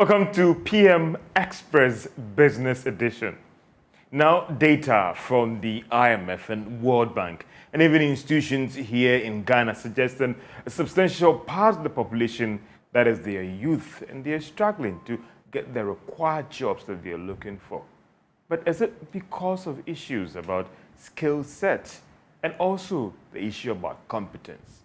Welcome to PM Express Business Edition. Now, data from the IMF and World Bank and even institutions here in Ghana suggesting a substantial part of the population, that is their youth, and they're struggling to get the required jobs that they're looking for. But is it because of issues about skill set and also the issue about competence?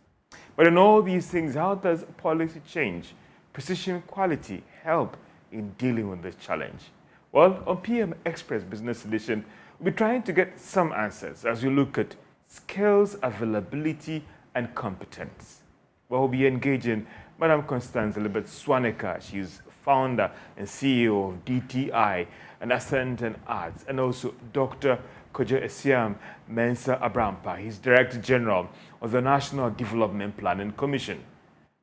But in all these things, how does policy change, precision quality help in dealing with this challenge? Well, on PM Express Business Edition, we'll be trying to get some answers as we look at skills, availability, and competence. Well, we'll be engaging Madam Constance Elizabeth Swaneker. She's founder and CEO of DTI and Ascent and Arts, and also Dr. Kojo Esiam Mensah Abrampa. He's Director General of the National Development Planning Commission.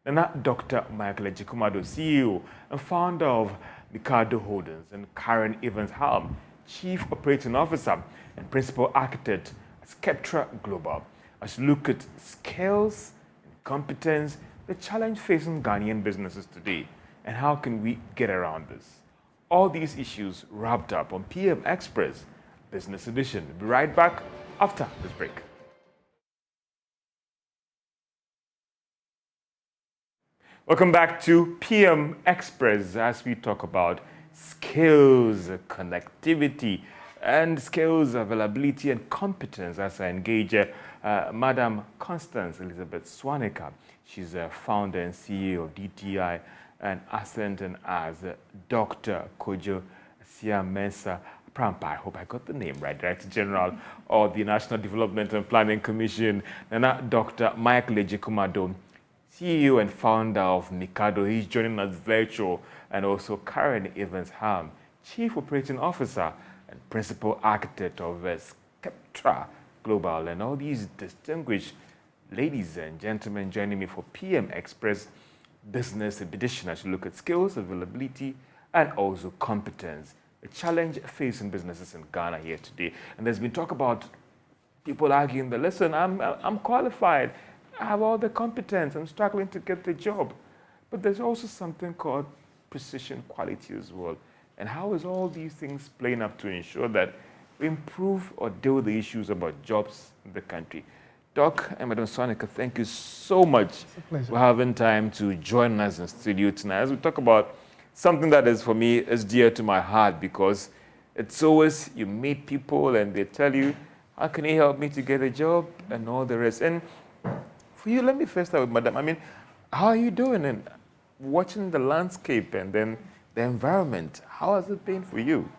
And that Dr. Michael Ejikumado, CEO and founder of Mikado Holdings, and Karen Evans-Halm, Chief Operating Officer and Principal Architect at Skeptra Global, as we look at skills and competence, the challenge facing Ghanaian businesses today, and how can we get around this? All these issues wrapped up on PM Express Business Edition. We'll be right back after this break. Welcome back to PM Express as we talk about skills, connectivity, and skills availability and competence as I engage Madam Constance Elizabeth Swaneker. She's a founder and CEO of DTI and Ascent and as Dr. Kojo Esiam Mensah Abrampa. I hope I got the name right, Director General of the National Development and Planning Commission, and Dr. Michael Ejikumado, CEO and founder of Mikado. He's joining us virtual, and also Karen Evans-Halm, Chief Operating Officer and Principal Architect of Skeptra Global. And all these distinguished ladies and gentlemen joining me for PM Express Business Edition as we look at skills, availability, and also competence, a challenge facing businesses in Ghana here today. And there's been talk about people arguing that, listen, I'm qualified, I have all the competence, I'm struggling to get the job. But there's also something called precision quality as well. And how is all these things playing up to ensure that we improve or deal with the issues about jobs in the country? Doc and Madam Swaneker, thank you so much for having time to join us in studio tonight as we talk about something that is, for me, is dear to my heart, because it's always you meet people and they tell you, how can you help me to get a job, and all the rest. And for you, let me first start with Madam. I mean, how are you doing? And watching the landscape and then the environment, how has it been for you?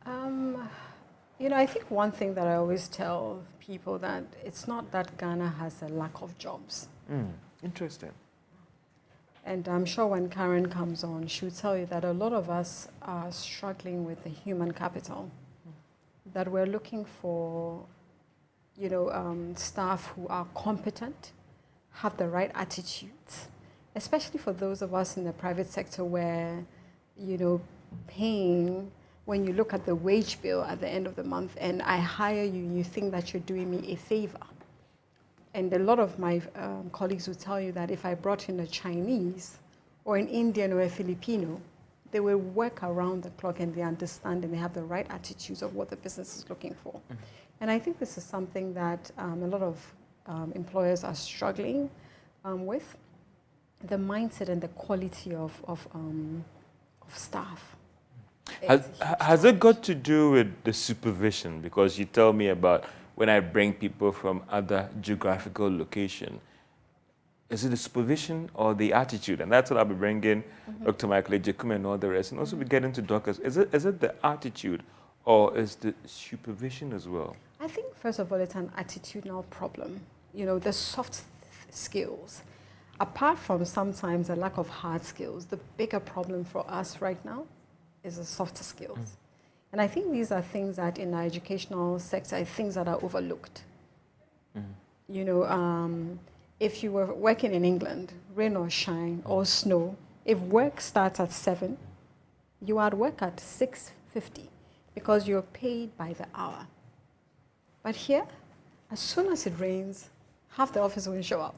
I think one thing that I always tell people that it's not that Ghana has a lack of jobs. Interesting. And I'm sure when Karen comes on, she'll tell you that a lot of us are struggling with the human capital, that we're looking for staff who are competent, have the right attitudes, especially for those of us in the private sector where, paying, when you look at the wage bill at the end of the month and I hire you, you think that you're doing me a favor. And a lot of my colleagues will tell you that if I brought in a Chinese or an Indian or a Filipino, they will work around the clock and they understand and they have the right attitudes of what the business is looking for. Mm-hmm. And I think this is something that a lot of employers are struggling with, the mindset and the quality of staff. Has it got to do with the supervision? Because you tell me about when I bring people from other geographical location, is it the supervision or the attitude? And that's what I'll be bringing Dr. Michael Ejikumado and all the rest. And also we get into doctors. Is it the attitude or is the supervision as well? I think, first of all, it's an attitudinal problem. The soft skills. Apart from sometimes a lack of hard skills, the bigger problem for us right now is the softer skills. And I think these are things that in our educational sector, things that are overlooked. If you were working in England, rain or shine or snow, if work starts at 7, you are at work at 6:50 because you're paid by the hour. But here, as soon as it rains, half the office won't show up.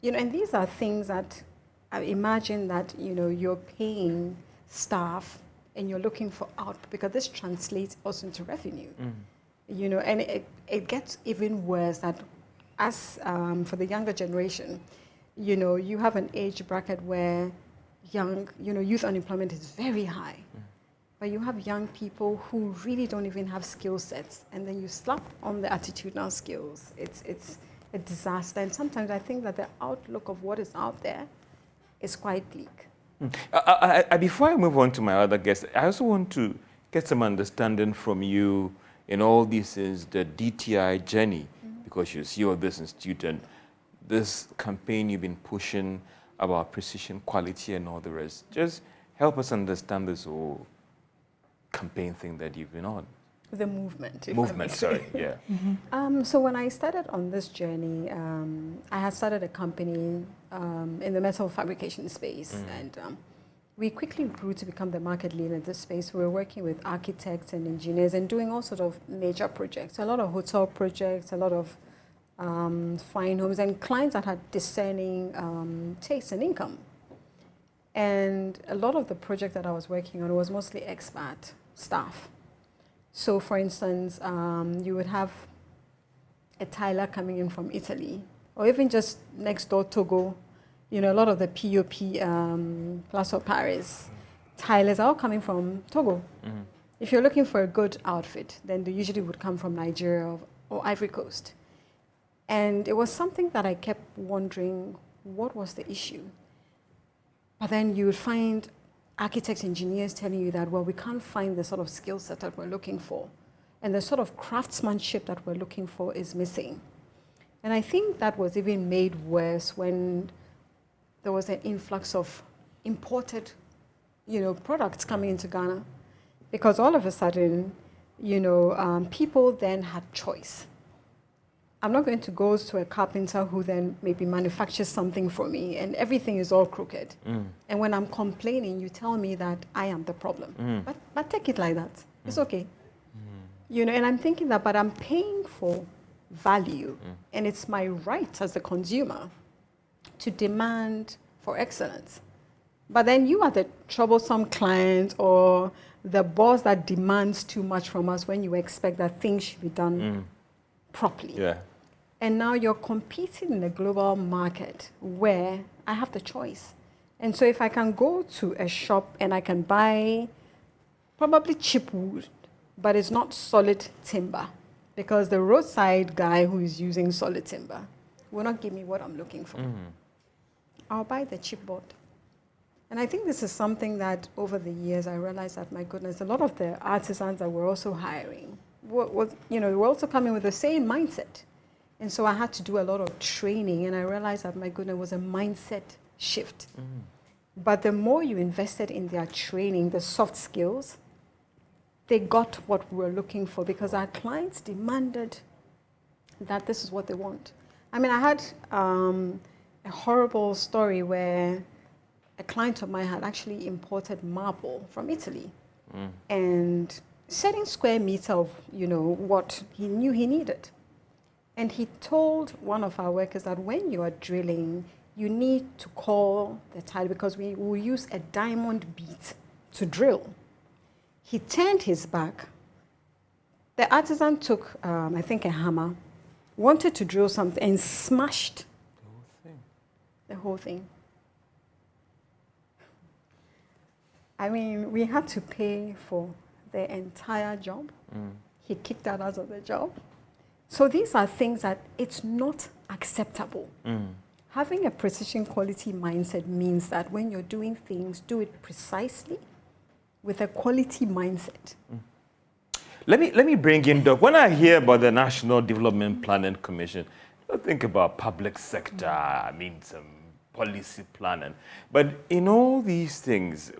And these are things that imagine that, you're paying staff and you're looking for output, because this translates also into revenue. And it gets even worse that as for the younger generation, you have an age bracket where youth unemployment is very high. But you have young people who really don't even have skill sets, and then you slap on the attitudinal skills. It's a disaster. And sometimes I think that the outlook of what is out there is quite bleak. Before I move on to my other guests, I also want to get some understanding from you in all this is the DTI journey, because you're CEO of this institute and this campaign you've been pushing about precision, quality, and all the rest. Just help us understand this whole campaign thing that you've been on. The movement. Sorry, yeah. So when I started on this journey, I had started a company in the metal fabrication space, and we quickly grew to become the market leader in this space. We were working with architects and engineers and doing all sorts of major projects, a lot of hotel projects, a lot of fine homes, and clients that had discerning taste and income. And a lot of the project that I was working on was mostly expat staff. So for instance, you would have a tiler coming in from Italy, or even just next door Togo. A lot of the POP, Plaza Paris tilers are all coming from Togo. If you're looking for a good outfit, then they usually would come from Nigeria or Ivory Coast. And it was something that I kept wondering, what was the issue? But then you would find architects, engineers telling you that, well, we can't find the sort of skill set that we're looking for. And the sort of craftsmanship that we're looking for is missing. And I think that was even made worse when there was an influx of imported, products coming into Ghana. Because all of a sudden, people then had choice. I'm not going to go to a carpenter who then maybe manufactures something for me, and everything is all crooked. And when I'm complaining, you tell me that I am the problem. But take it like that. It's okay. And I'm thinking that, but I'm paying for value, and it's my right as a consumer to demand for excellence. But then you are the troublesome client or the boss that demands too much from us when you expect that things should be done properly. Yeah. And now you're competing in a global market where I have the choice. And so if I can go to a shop and I can buy probably cheap wood, but it's not solid timber, because the roadside guy who is using solid timber will not give me what I'm looking for. I'll buy the cheap board. And I think this is something that over the years I realized that, my goodness, a lot of the artisans that we're also hiring were also coming with the same mindset. And so I had to do a lot of training, and I realized that, my goodness, it was a mindset shift. But the more you invested in their training, the soft skills, they got what we were looking for, because our clients demanded that this is what they want. I mean, I had a horrible story where a client of mine had actually imported marble from Italy and setting square meter of, what he knew he needed. And he told one of our workers that when you are drilling, you need to call the tile, because we will use a diamond beat to drill. He turned his back. The artisan took, I think, a hammer, wanted to drill something, and smashed the whole thing. I mean, we had to pay for the entire job. He kicked us out of the job. So these are things that it's not acceptable. Having a precision quality mindset means that when you're doing things, do it precisely with a quality mindset. Let me bring in Doc. When I hear about the National Development Planning Commission, I think about public sector, I mean some policy planning. But in all these things,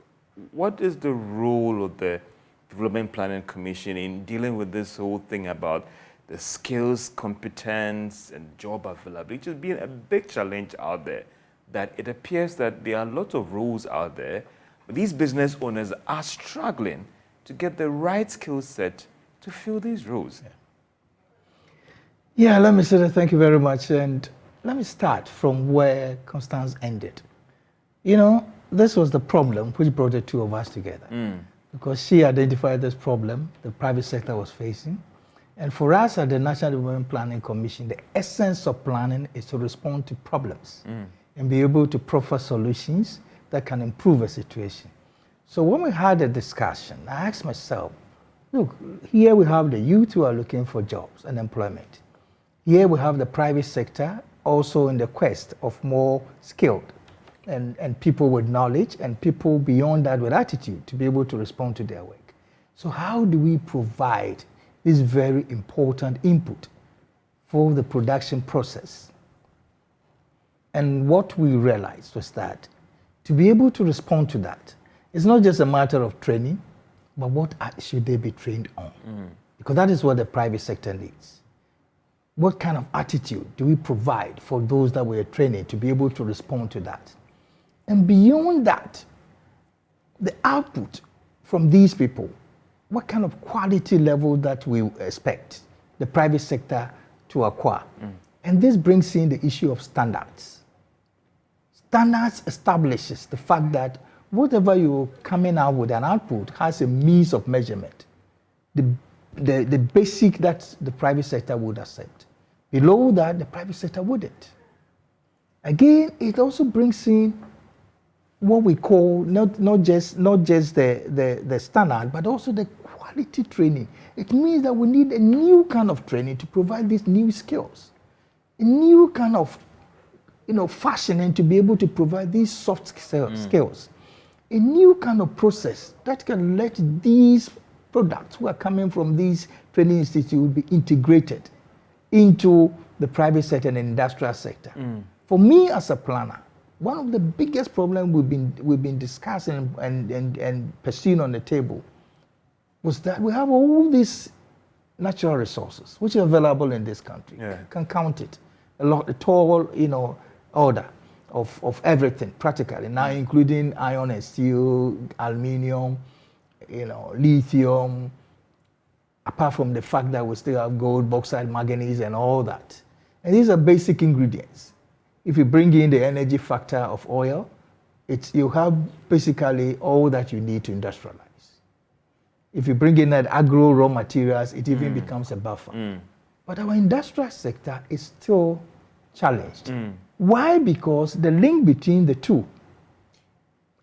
what is the role of the Development Planning Commission in dealing with this whole thing about the skills, competence, and job availability? It's just being a big challenge out there, that it appears that there are lots of roles out there, but these business owners are struggling to get the right skill set to fill these roles. Yeah, let me say that. Thank you very much. And let me start from where Constance ended. You know, this was the problem which brought the two of us together. Because she identified this problem the private sector was facing. And for us at the National Development Planning Commission, the essence of planning is to respond to problems and be able to proffer solutions that can improve a situation. So when we had a discussion, I asked myself, look, here we have the youth who are looking for jobs and employment. Here we have the private sector also in the quest of more skilled and people with knowledge and people beyond that with attitude to be able to respond to their work. So how do we provide this very important input for the production process? And what we realized was that to be able to respond to that, it's not just a matter of training, but what should they be trained on? Because that is what the private sector needs. What kind of attitude do we provide for those that we are training to be able to respond to that? And beyond that, the output from these people, what kind of quality level that we expect the private sector to acquire. And this brings in the issue of standards. Standards establishes the fact that whatever you're coming out with an output has a means of measurement. The basic that the private sector would accept. Below that, the private sector wouldn't. Again, it also brings in what we call not just the standard, but also the quality training. It means that we need a new kind of training to provide these new skills, a new kind of fashioning to be able to provide these soft skills, a new kind of process that can let these products who are coming from these training institutes be integrated into the private sector and industrial sector. For me as a planner, one of the biggest problems we've been discussing and pursuing on the table was that we have all these natural resources which are available in this country. You can count it. A tall, order of everything practically, now including iron and steel, aluminium, lithium, apart from the fact that we still have gold, bauxite, manganese, and all that. And these are basic ingredients. If you bring in the energy factor of oil, you have basically all that you need to industrialize. If you bring in that agro raw materials, it even becomes a buffer. But our industrial sector is still challenged. Why? Because the link between the two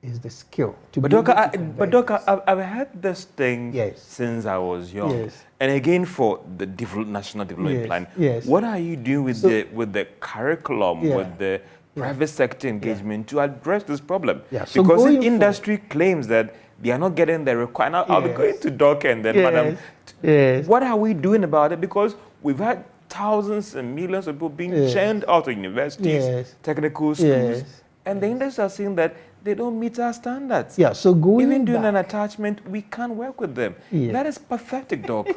is the skill. But Doc, I've had this thing since I was young. And again, for the National Development Plan, what are you doing with the curriculum, with the private sector engagement to address this problem? So because the industry claims that they are not getting the requirement. I'll be going to Doc and then Madam. What are we doing about it? Because we've had thousands and millions of people being churned out of universities, technical schools, and the industry are saying that they don't meet our standards. So even doing an attachment, we can't work with them. That is pathetic, Doc.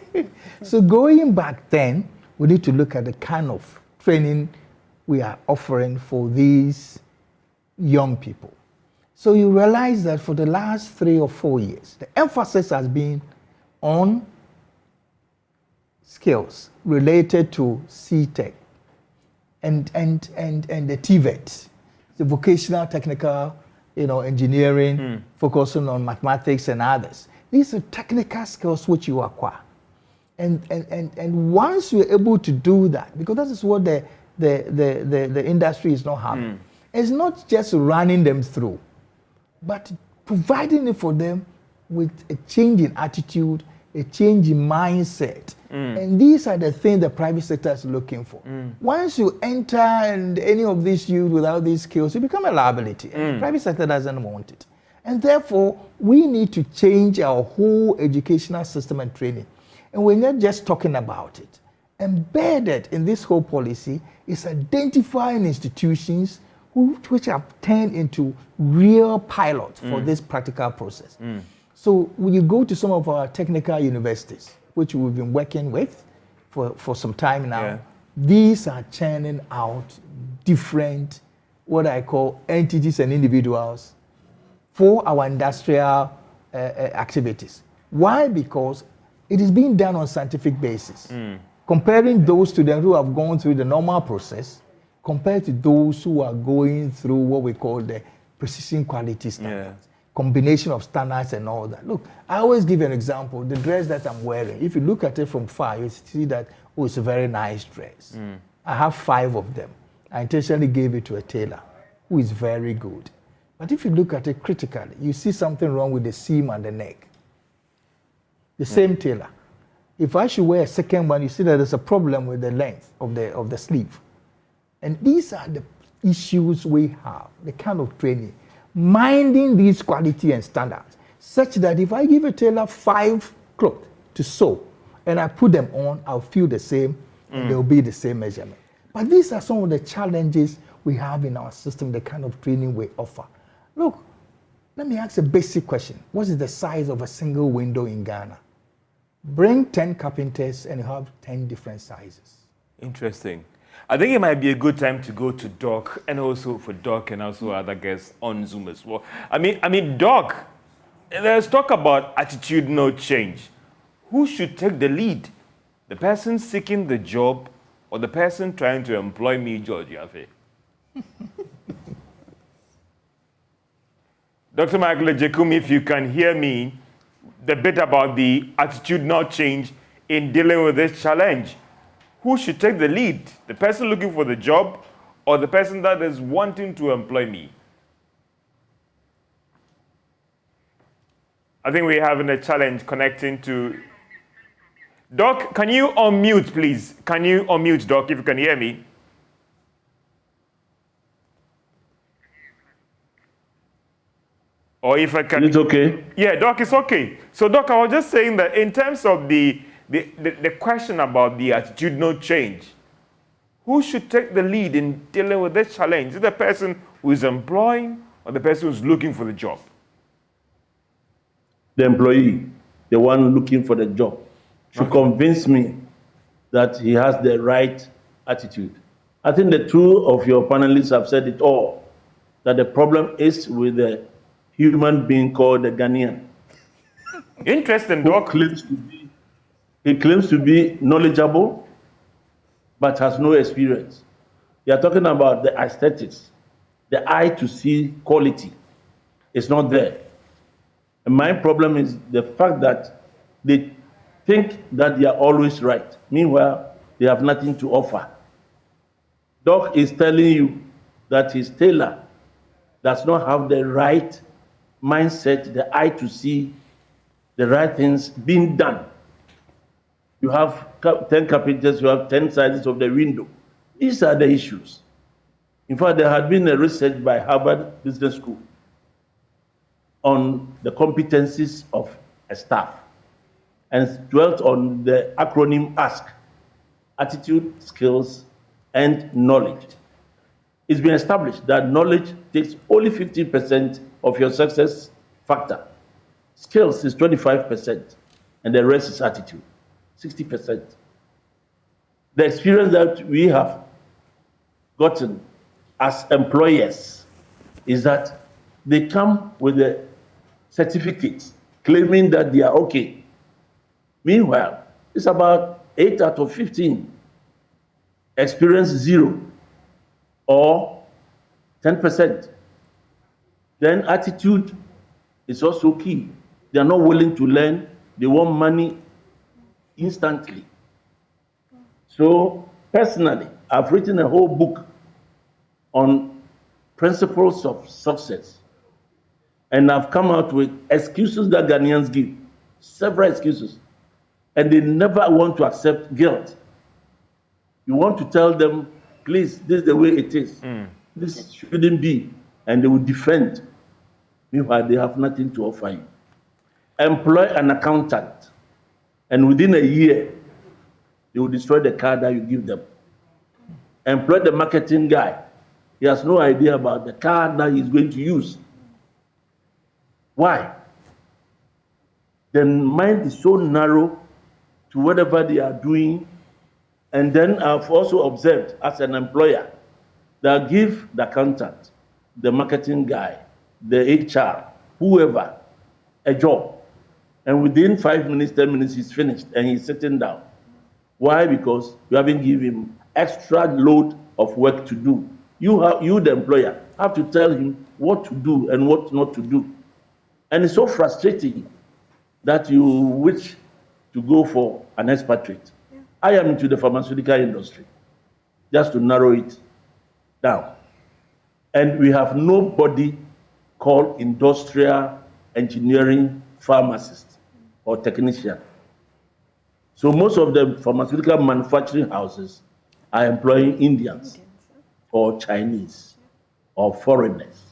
So going back then, we need to look at the kind of training we are offering for these young people. So you realize that for the last 3 or 4 years, the emphasis has been on skills related to CTech and the TVET, the vocational technical engineering, focusing on mathematics and others. These are technical skills which you acquire. And once you're able to do that, because that is what the industry is not having, it's not just running them through, but providing it for them with a change in attitude, a change in mindset. And these are the things the private sector is looking for. Once you enter and any of these youth without these skills, you become a liability. And the private sector doesn't want it. And therefore, we need to change our whole educational system and training. And we're not just talking about it. Embedded in this whole policy is identifying institutions which have turned into real pilots for this practical process. So when you go to some of our technical universities, which we've been working with for some time now, these are churning out different, what I call entities and individuals for our industrial activities. Why? Because it is being done on scientific basis. Comparing those students who have gone through the normal process compared to those who are going through what we call the precision quality standards, combination of standards and all that. Look, I always give an example. The dress that I'm wearing, if you look at it from far, you see that, oh, it's a very nice dress. I have 5 of them. I intentionally gave it to a tailor who is very good. But if you look at it critically, you see something wrong with the seam and the neck. The same tailor. If I should wear a second one, you see that there's a problem with the length of the sleeve. And these are the issues we have, the kind of training. Minding these quality and standards, such that if I give a tailor 5 clothes to sew, and I put them on, I'll feel the same, and they'll be the same measurement. But these are some of the challenges we have in our system, the kind of training we offer. Look, let me ask a basic question. What is the size of a single window in Ghana? Bring 10 carpenters and you have 10 different sizes. Interesting. I think it might be a good time to go to Doc, and also for Doc and also other guests on Zoom as well. I mean, Doc, let's talk about attitudinal change. Who should take the lead? The person seeking the job or the person trying to employ me, George Wiafe? Dr. Michael Ejekum, if you can hear me, the bit about the attitudinal change in dealing with this challenge. Who should take the lead? The person looking for the job or the person that is wanting to employ me? I think we're having a challenge connecting to... Doc, can you unmute, please? Can you unmute, Doc, if you can hear me? Or if I can... It's okay. Yeah, Doc, it's okay. So, Doc, I was just saying that in terms of the question about the attitudinal change, who should take the lead in dealing with this challenge? Is it the person who is employing or the person who's looking for the job? The employee, the one looking for the job, should convince me that he has the right attitude. I think the two of your panelists have said it all, that the problem is with the human being called the Ghanaian. Interesting, Doc. He claims to be knowledgeable, but has no experience. You are talking about the aesthetics, the eye to see quality. It's not there. And my problem is the fact that they think that they are always right. Meanwhile, they have nothing to offer. Doc is telling you that his tailor does not have the right mindset, the eye to see the right things being done. You have 10 carpenters, you have 10 sizes of the window. These are the issues. In fact, there had been a research by Harvard Business School on the competencies of a staff and dwelt on the acronym ASK, attitude, skills, and knowledge. It's been established that knowledge takes only 50% of your success factor. Skills is 25%, and the rest is attitude, 60%. The experience that we have gotten as employers is that they come with a certificate claiming that they are okay. Meanwhile, it's about 8 out of 15. Experience 0 or 10%. Then attitude is also key. They are not willing to learn. They want money instantly. So personally, I've written a whole book on principles of success. And I've come out with excuses that Ghanaians give, several excuses. And they never want to accept guilt. You want to tell them, please, this is the way it is. This shouldn't be. And they will defend. Meanwhile, they have nothing to offer you. Employ an accountant. And within a year, they will destroy the car that you give them. Employ the marketing guy. He has no idea about the car that he's going to use. Why? Their mind is so narrow to whatever they are doing. And then I've also observed as an employer that give the accountant, the marketing guy, the HR, whoever, a job. And within 5 minutes, 10 minutes, he's finished and he's sitting down. Why? Because you haven't given him extra load of work to do. You, the employer, have to tell him what to do and what not to do. And it's so frustrating that you wish to go for an expatriate. Yeah. I am into the pharmaceutical industry, just to narrow it down. And we have nobody called industrial engineering pharmacist or technician. So most of the pharmaceutical manufacturing houses are employing Indians or Chinese or foreigners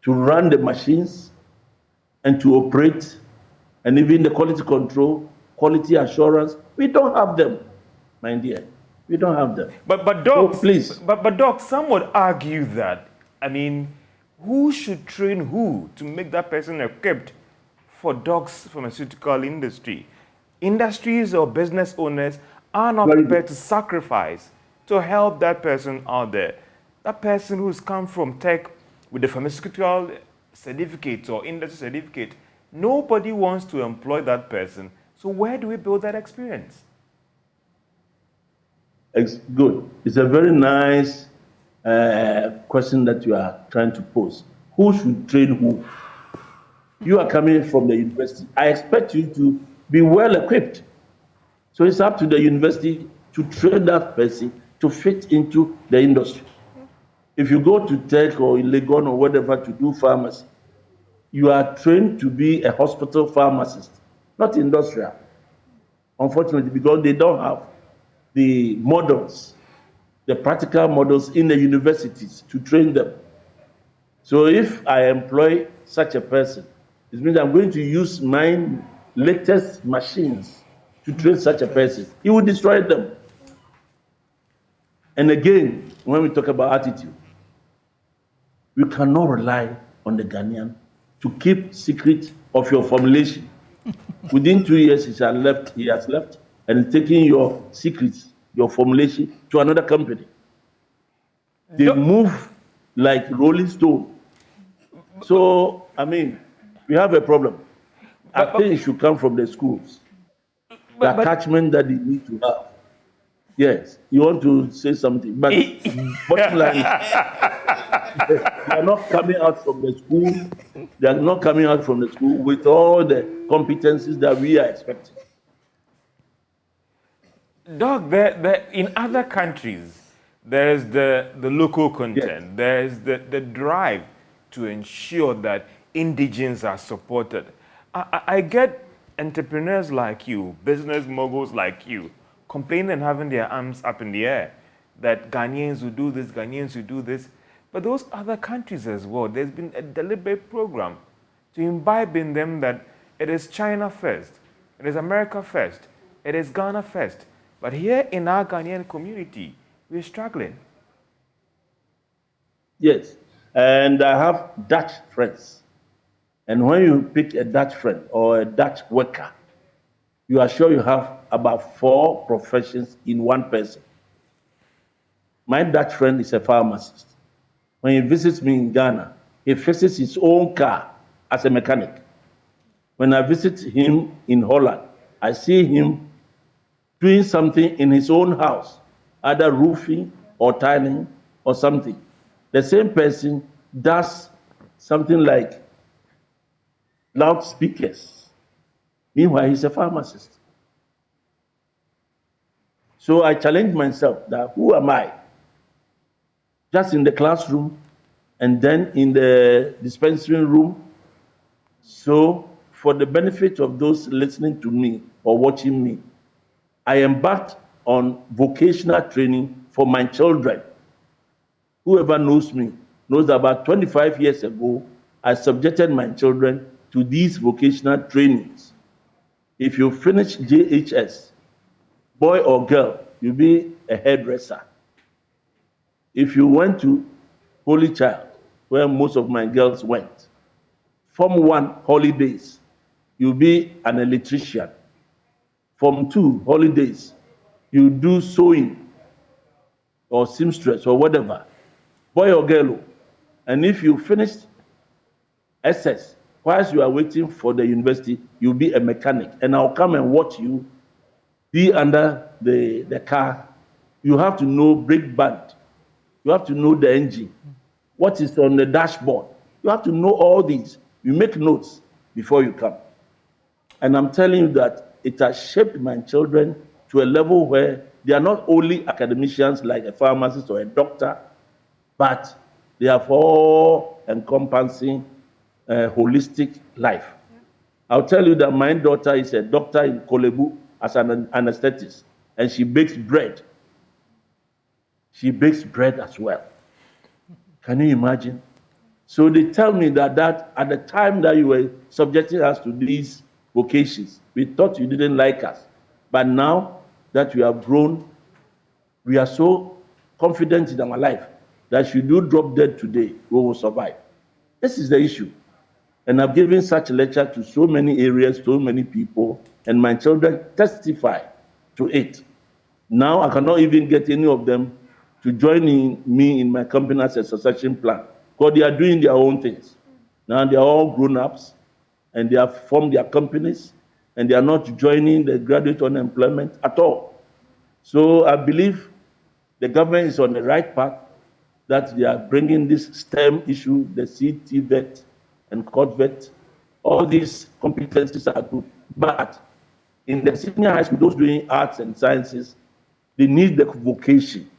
to run the machines and to operate, and even the quality control, quality assurance. We don't have them, my dear. We don't have them. But Doc, so please. But Doc, some would argue that, I mean, who should train who to make that person equipped for Doc's pharmaceutical industry? Industries or business owners are not prepared to sacrifice to help that person out there. That person who's come from tech with the pharmaceutical certificate or industry certificate, nobody wants to employ that person. So where do we build that experience? It's good. It's a very nice question that you are trying to pose. Who should train who? You are coming from the university. I expect you to be well equipped. So it's up to the university to train that person to fit into the industry. If you go to tech or Legon or whatever to do pharmacy, you are trained to be a hospital pharmacist, not industrial. Unfortunately, because they don't have the models, the practical models in the universities to train them. So if I employ such a person, it means I'm going to use my latest machines to train such a person. He will destroy them. And again, when we talk about attitude, we cannot rely on the Ghanaian to keep secret of your formulation. Within 2 years, he has left and taking your secrets, your formulation to another company. They move like Rolling Stone. So, I mean, we have a problem. I think it should come from the schools. The attachment that they need to have. Yes, you want to say something, but bottom line, they are not coming out from the school. They are not coming out from the school with all the competencies that we are expecting. Doc, in other countries, there's the local content. Yes. There's the drive to ensure that indigenes are supported. I get entrepreneurs like you, business moguls like you, complaining and having their arms up in the air that Ghanaians will do this, Ghanaians will do this. But those other countries as well, there's been a deliberate program to imbibe in them that it is China first, it is America first, it is Ghana first. But here in our Ghanaian community, we're struggling. Yes, and I have Dutch friends. And when you pick a Dutch friend or a Dutch worker, you are sure you have about 4 professions in one person. My Dutch friend is a pharmacist. When he visits me in Ghana, he fixes his own car as a mechanic. When I visit him in Holland, I see him doing something in his own house, either roofing or tiling or something. The same person does something like loudspeakers. Meanwhile, he's a pharmacist. So I challenge myself that who am I? Just in the classroom and then in the dispensary room. So for the benefit of those listening to me or watching me, I embarked on vocational training for my children. Whoever knows me knows that about 25 years ago, I subjected my children to these vocational trainings. If you finish JHS, boy or girl, you'll be a hairdresser. If you went to Holy Child, where most of my girls went, Form 1 holidays, you'll be an electrician. Form 2 holidays, you do sewing or seamstress or whatever, boy or girl. And if you finished SS, whilst you are waiting for the university, you'll be a mechanic. And I'll come and watch you be under the car. You have to know brake band. You have to know the engine. What is on the dashboard? You have to know all these. You make notes before you come. And I'm telling you that it has shaped my children to a level where they are not only academicians like a pharmacist or a doctor, but they have all encompassing holistic life. Yeah. I'll tell you that my daughter is a doctor in Kolebu as an anesthetist, and she bakes bread. She bakes bread as well. Can you imagine? So they tell me that at the time that you were subjecting us to these vocations, we thought you didn't like us. But now that we have grown, we are so confident in our life that if you do drop dead today, we will survive. This is the issue. And I've given such a lecture to so many areas, so many people, and my children testify to it. Now I cannot even get any of them to join me in my company as a succession plan, because they are doing their own things. Now they are all grown-ups, and they have formed their companies, and they are not joining the graduate unemployment at all. So I believe the government is on the right path, that they are bringing this STEM issue, the CTVET and COTVET. All these competencies are good. But in the senior high school, those doing arts and sciences, they need the vocation.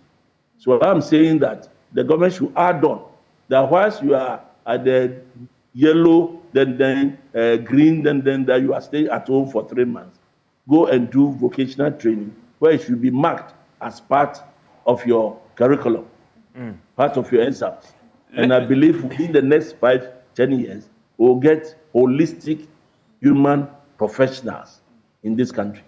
So I'm saying that the government should add on that whilst you are at the yellow, then green, then that you are staying at home for 3 months, go and do vocational training where it should be marked as part of your curriculum, part of your exams. And I believe within the next 5-10 years, we'll get holistic human professionals in this country.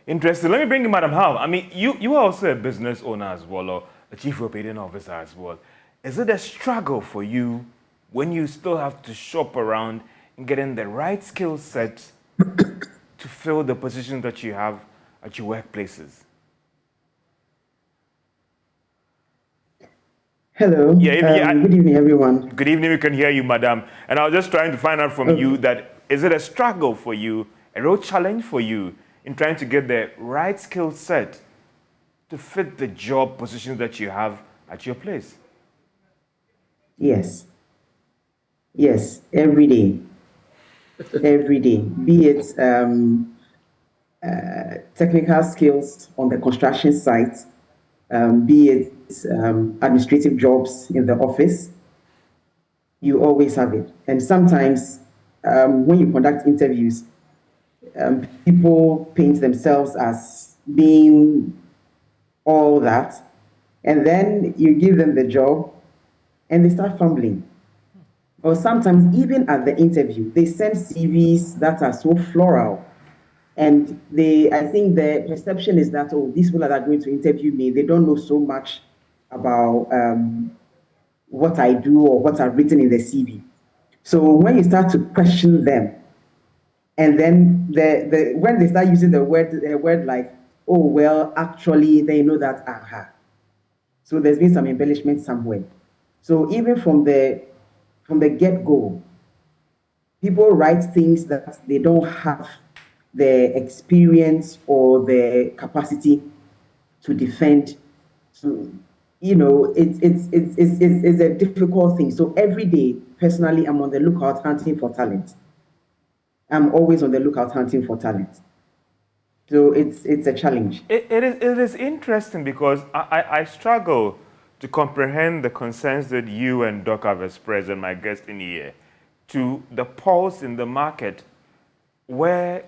Interesting. Let me bring you, Madam Howe. I mean, you are also a business owner as well, or a chief operating officer as well. Is it a struggle for you when you still have to shop around and getting the right skill set to fill the positions that you have at your workplaces? Hello. Good evening, everyone. Good evening. We can hear you, Madam. And I was just trying to find out from you that is it a struggle for you, a real challenge for you in trying to get the right skill set to fit the job positions that you have at your place? Yes. Yes, every day. Every day. Be it technical skills on the construction site, be it administrative jobs in the office, you always have it. And sometimes when you conduct interviews, people paint themselves as being all that, and then you give them the job and they start fumbling. Or sometimes even at the interview, they send CVs that are so floral. And I think the perception is that, oh, these people that are going to interview me, they don't know so much about what I do or what I've written in the CV. So when you start to question them, and then when they start using the word like, oh, well, actually, they know that, aha. So there's been some embellishment somewhere. So even from the get-go, people write things that they don't have the experience or the capacity to defend. So, you know, it's a difficult thing. So every day, personally, I'm on the lookout hunting for talent. I'm always on the lookout hunting for talent. So it's a challenge. It is interesting because I struggle to comprehend the concerns that you and Doc have expressed, and my guest in here, to the pulse in the market where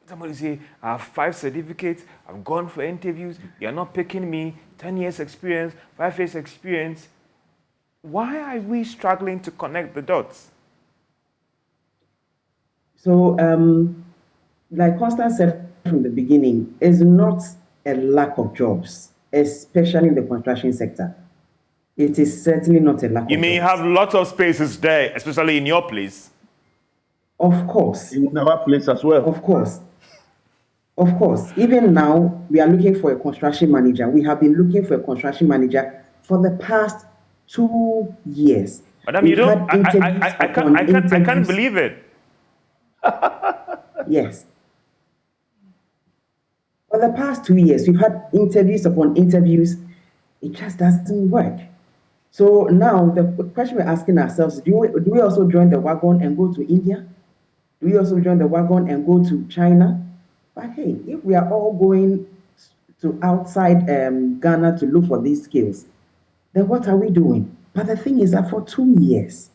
somebody say, I have 5 certificates, I've gone for interviews, you're not picking me, 10 years experience, 5 years experience. Why are we struggling to connect the dots? So, like Constance said from the beginning, it's not a lack of jobs, especially in the construction sector. It is certainly not a lack of jobs. You may have lots of spaces there, especially in your place. Of course. In our place as well. Of course. Of course. Even now, we are looking for a construction manager. We have been looking for a construction manager for the past 2 years. Madam, you don't, I can't believe it. Yes. For the past 2 years, we've had interviews upon interviews. It just doesn't work. So now the question we're asking ourselves, do we also join the wagon and go to India? Do we also join the wagon and go to China? But hey, if we are all going to outside Ghana to look for these skills, then what are we doing? But the thing is that for 2 years,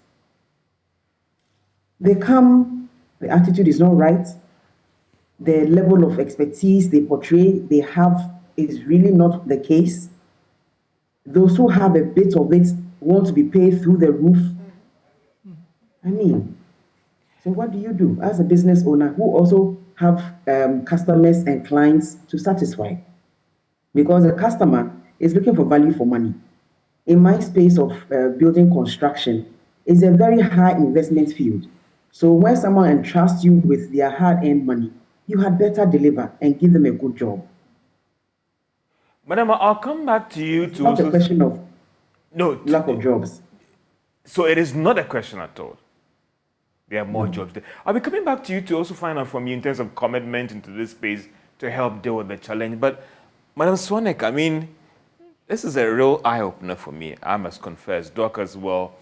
they come, the attitude is not right. The level of expertise they portray, they have, is really not the case. Those who have a bit of it want to be paid through the roof. I mean, so what do you do as a business owner who also have customers and clients to satisfy? Because the customer is looking for value for money. In my space of building construction, it's a very high investment field. So when someone entrusts you with their hard-earned money, you had better deliver and give them a good job. Madam, I'll come back to you It's not a question of lack of jobs. So it is not a question at all. There are more jobs there. I'll be coming back to you to also find out from you in terms of commitment into this space to help deal with the challenge. But Madam Swanek, I mean, this is a real eye-opener for me, I must confess. Doc as well.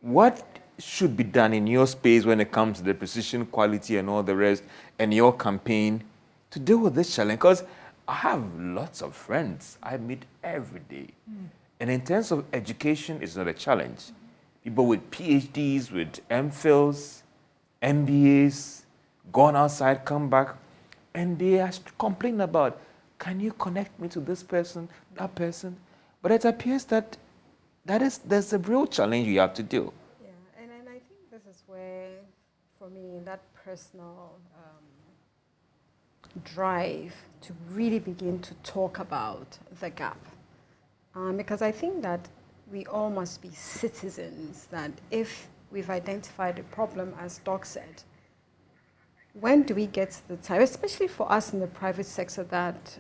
What should be done in your space when it comes to the precision, quality, and all the rest, and your campaign to deal with this challenge? Because I have lots of friends I meet every day. And in terms of education, it's not a challenge. People with PhDs, with MPhils, MBAs, gone outside, come back, and they are complaining about, can you connect me to this person, that person? But it appears that there's a real challenge you have to do. Yeah, and I think this is where, for me, that personal drive to really begin to talk about the gap. Because I think that we all must be citizens, that if we've identified a problem, as Doc said, when do we get the time, especially for us in the private sector that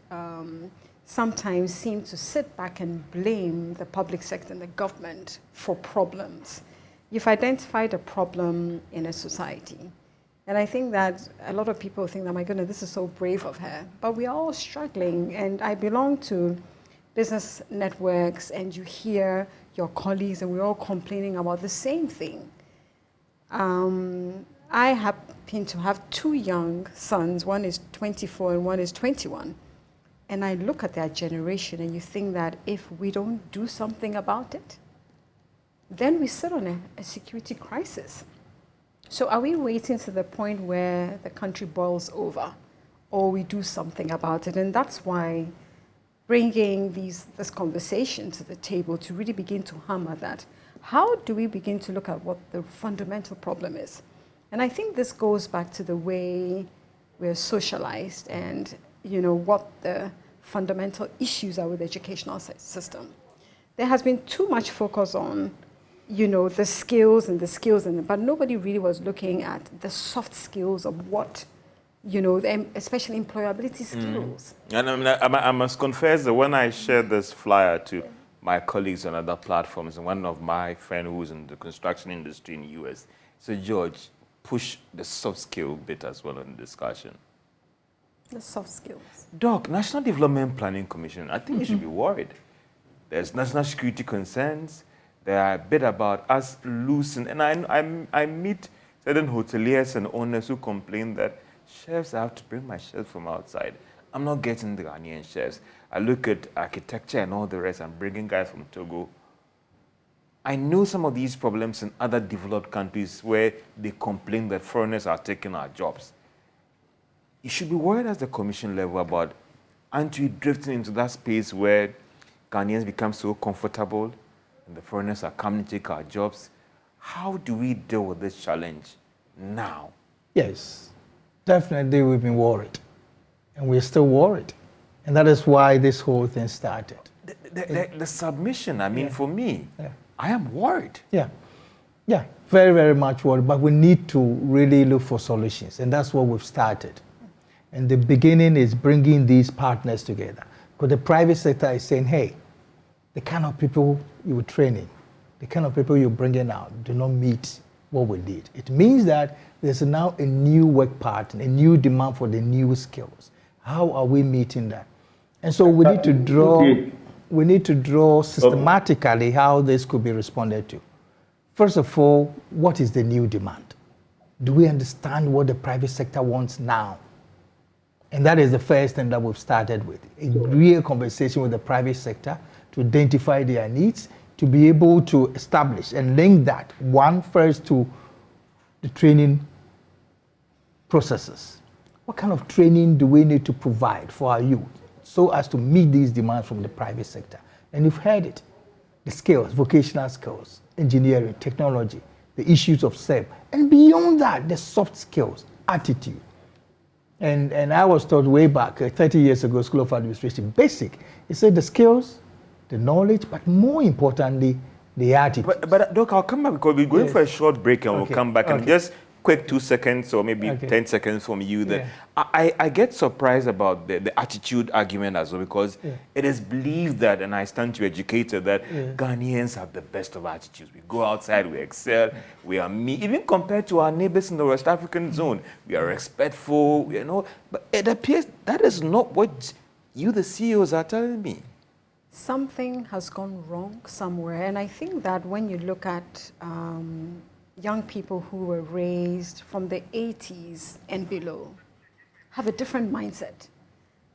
sometimes seem to sit back and blame the public sector and the government for problems. You've identified a problem in a society. And I think that a lot of people think that, my goodness, this is so brave of her. But we are all struggling. And I belong to business networks, and you hear your colleagues, and we're all complaining about the same thing. I happen to have 2 young sons. One is 24 and one is 21. And I look at their generation, and you think that if we don't do something about it, then we sit on a security crisis. So are we waiting to the point where the country boils over, or we do something about it? And that's why bringing this conversation to the table to really begin to hammer that. How do we begin to look at what the fundamental problem is? And I think this goes back to the way we're socialized and, you know, what the fundamental issues are with the educational system. There has been too much focus on, you know, the skills, but nobody really was looking at the soft skills of what, you know, especially employability skills. And I must confess that when I shared this flyer to my colleagues on other platforms, and one of my friends who's in the construction industry in the US said, George, push the soft skill bit as well in the discussion. The soft skills. Doc, National Development Planning Commission, I think you should be worried. There's national security concerns. There are a bit about us losing, and I meet certain hoteliers and owners who complain that chefs, I have to bring my chefs from outside. I'm not getting the Ghanaian chefs. I look at architecture and all the rest. I'm bringing guys from Togo. I know some of these problems in other developed countries where they complain that foreigners are taking our jobs. You should be worried at the commission level about, aren't we drifting into that space where Ghanaians become so comfortable and the foreigners are coming to take our jobs? How do we deal with this challenge now? Yes, definitely we've been worried. And we're still worried. And that is why this whole thing started. The submission, I mean, for me, I am worried. Yeah, very, very much worried. But we need to really look for solutions. And that's what we've started. And the beginning is bringing these partners together. Because the private sector is saying, hey, the kind of people you were training, the kind of people you're bringing out do not meet what we need. It means that there's now a new work pattern, a new demand for the new skills. How are we meeting that? And so we need to draw, we need to draw systematically how this could be responded to. First of all, what is the new demand? Do we understand what the private sector wants now? And that is the first thing that we've started with, a real conversation with the private sector to identify their needs, to be able to establish and link that, one, first to the training processes. What kind of training do we need to provide for our youth so as to meet these demands from the private sector? And you've heard it, the skills, vocational skills, engineering, technology, the issues of STEM, and beyond that, the soft skills, attitude. And I was taught way back, 30 years ago, School of Administration, basic. It said the skills, the knowledge, but more importantly, the attitude. But Doc, I'll come back because we're going for a short break and we'll come back. And just quick 2 seconds or maybe 10 seconds from you that I get surprised about the attitude argument as well, because it is believed that, and I stand to educated, that Ghanaians have the best of attitudes. We go outside, we excel, we are even compared to our neighbors in the West African zone, we are respectful, you know, but it appears that is not what you, the CEOs, are telling me. Something has gone wrong somewhere, and I think that when you look at young people who were raised from the 80s and below have a different mindset.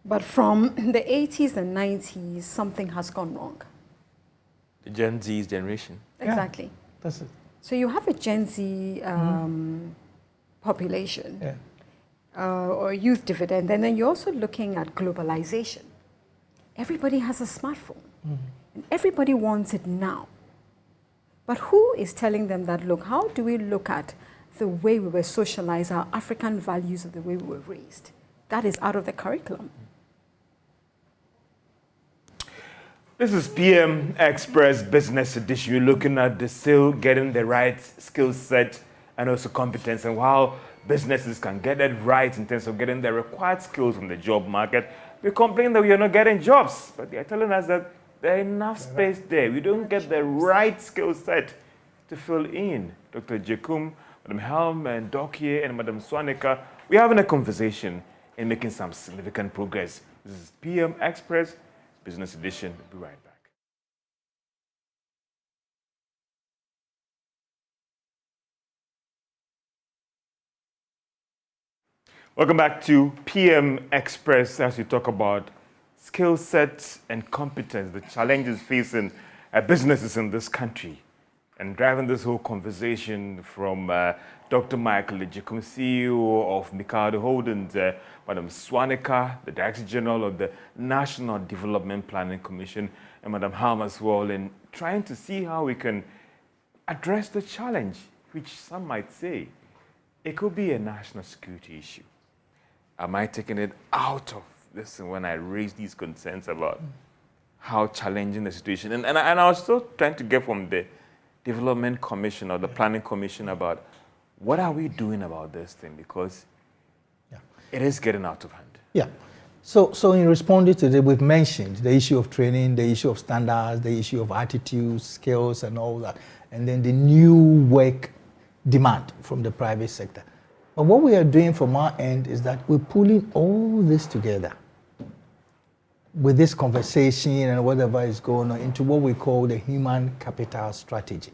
But from the 80s and 90s, something has gone wrong. The Gen Z's generation. Exactly. Yeah, that's it. So you have a Gen Z population or youth dividend, and then you're also looking at globalization. Everybody has a smartphone, and everybody wants it now. But who is telling them that, look, how do we look at the way we were socialized, our African values of the way we were raised? That is out of the curriculum. This is PM Express Business Edition. You're looking at the still getting the right skill set and also competence, and how businesses can get it right in terms of getting the required skills from the job market. We complain that we are not getting jobs, but they are telling us that there's enough space there. We don't get the right skill set to fill in. Dr. Jekum, Madam Helm, and Doc here, and Madam Swanika, we're having a conversation and making some significant progress. This is PM Express Business Edition. We'll be right back. Welcome back to PM Express as we talk about skill sets and competence, the challenges facing businesses in this country. And driving this whole conversation from Dr. Michael Ejekum, CEO of Mikado Holdings, Madam Swanika, the Director General of the National Development Planning Commission, and Madam Ham as well, in trying to see how we can address the challenge, which some might say it could be a national security issue. Am I taking it out of this when I raise these concerns about how challenging the situation? And I was still trying to get from the Development Commission or the Planning Commission about what are we doing about this thing, because it is getting out of hand. Yeah. So in responding to that, we've mentioned the issue of training, the issue of standards, the issue of attitudes, skills, and all that, and then the new work demand from the private sector. But what we are doing from our end is that we're pulling all this together with this conversation and whatever is going on into what we call the human capital strategy.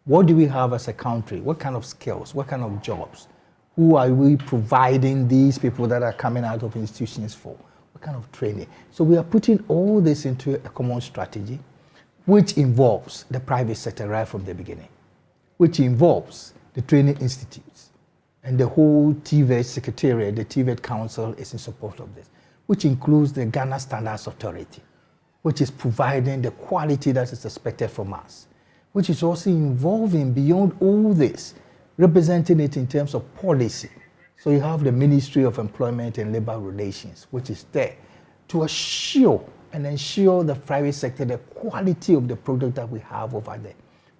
What do we have as a country? What kind of skills? What kind of jobs? Who are we providing these people that are coming out of institutions for? What kind of training? So we are putting all this into a common strategy, which involves the private sector right from the beginning, which involves the training institutes. And the whole TVET Secretariat, the TVET Council is in support of this, which includes the Ghana Standards Authority, which is providing the quality that is expected from us, which is also involving beyond all this, representing it in terms of policy. So you have the Ministry of Employment and Labor Relations, which is there to assure and ensure the private sector the quality of the product that we have over there,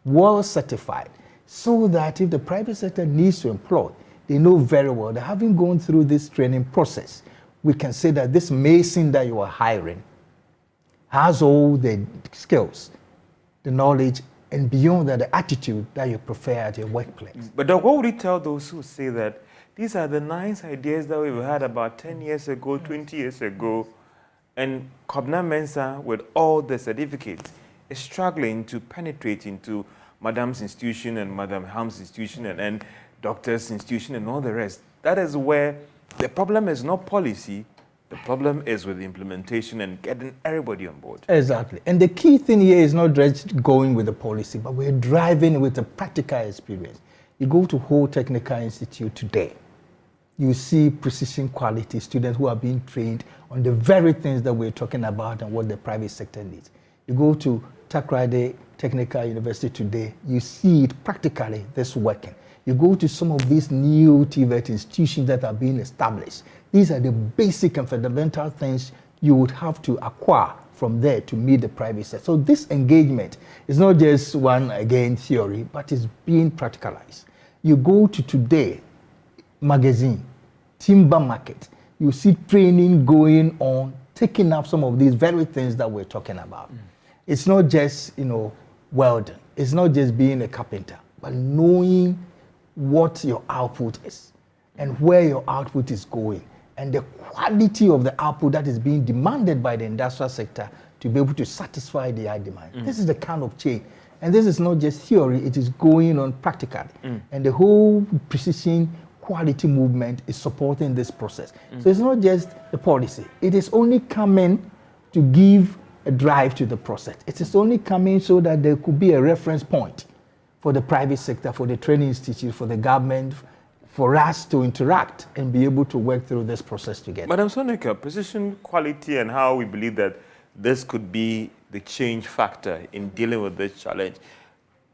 well certified, so that if the private sector needs to employ, they know very well that having gone through this training process, we can say that this mason that you are hiring has all the skills, the knowledge, and beyond that, the attitude that you prefer at your workplace. But Doc, what would you tell those who say that these are the nice ideas that we've had about 10 years ago, 20 years ago, And Kobna Mensah, with all the certificates, is struggling to penetrate into Madam's institution and Madam Ham's institution and doctor's institution and all the rest. That is where the problem is not policy. The problem is with the implementation and getting everybody on board. Exactly. And the key thing here is not just going with the policy, but we're driving with the practical experience. You go to Whole Technical Institute today, you see precision quality students who are being trained on the very things that we're talking about and what the private sector needs. You go to Takrady Technical University today, you see it practically, this working. You go to some of these new TVET institutions that are being established. These are the basic and fundamental things you would have to acquire from there to meet the private sector. So this engagement is not just one, again, theory, but it's being practicalized. You go to Today magazine, Timber Market, you see training going on, taking up some of these very things that we're talking about. It's not just, welding. It's not just being a carpenter, but knowing what your output is and where your output is going and the quality of the output that is being demanded by the industrial sector to be able to satisfy their demand. This is the kind of change. And this is not just theory, it is going on practically. And the whole precision quality movement is supporting this process. So it's not just the policy. It is only coming to give a drive to the process. It is only coming so that there could be a reference point for the private sector, for the training institute, for the government, for us to interact and be able to work through this process together. Madam Sonika, precision quality and how we believe that this could be the change factor in dealing with this challenge.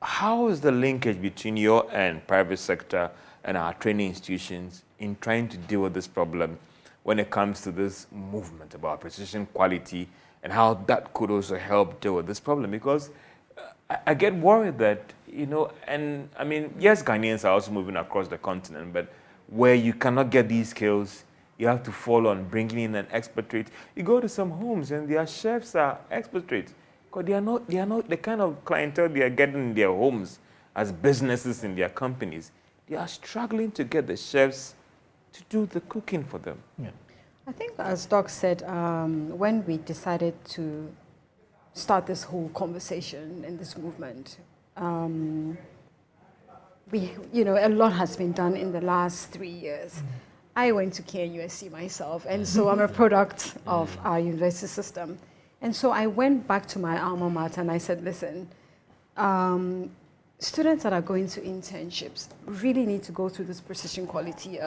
How is the linkage between your and private sector and our training institutions in trying to deal with this problem when it comes to this movement about precision quality and how that could also help deal with this problem? Because I get worried that, and I mean, yes, Ghanaians are also moving across the continent, but where you cannot get these skills, you have to fall on bringing in an expatriate. You go to some homes and their chefs are expatriates because they are not the kind of clientele they are getting in their homes as businesses in their companies. They are struggling to get the chefs to do the cooking for them. Yeah. I think, as Doc said, when we decided to start this whole conversation and this movement, a lot has been done in the last 3 years. I went to KNUSC myself, and so I'm a product of our university system. And so I went back to my alma mater and I said, listen, students that are going to internships really need to go through this precision quality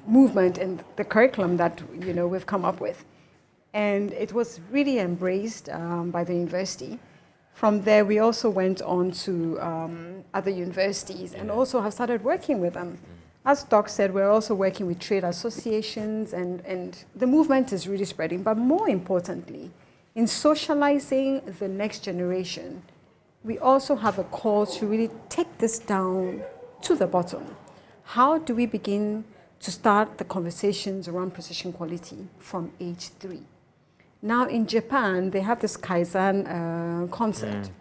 movement and the curriculum that we've come up with. And it was really embraced by the university. From there, we also went on to other universities and also have started working with them. As Doc said, we're also working with trade associations and the movement is really spreading. But more importantly, in socializing the next generation, we also have a call to really take this down to the bottom. How do we begin to start the conversations around precision quality from age 3? Now in Japan, they have this Kaizen concept.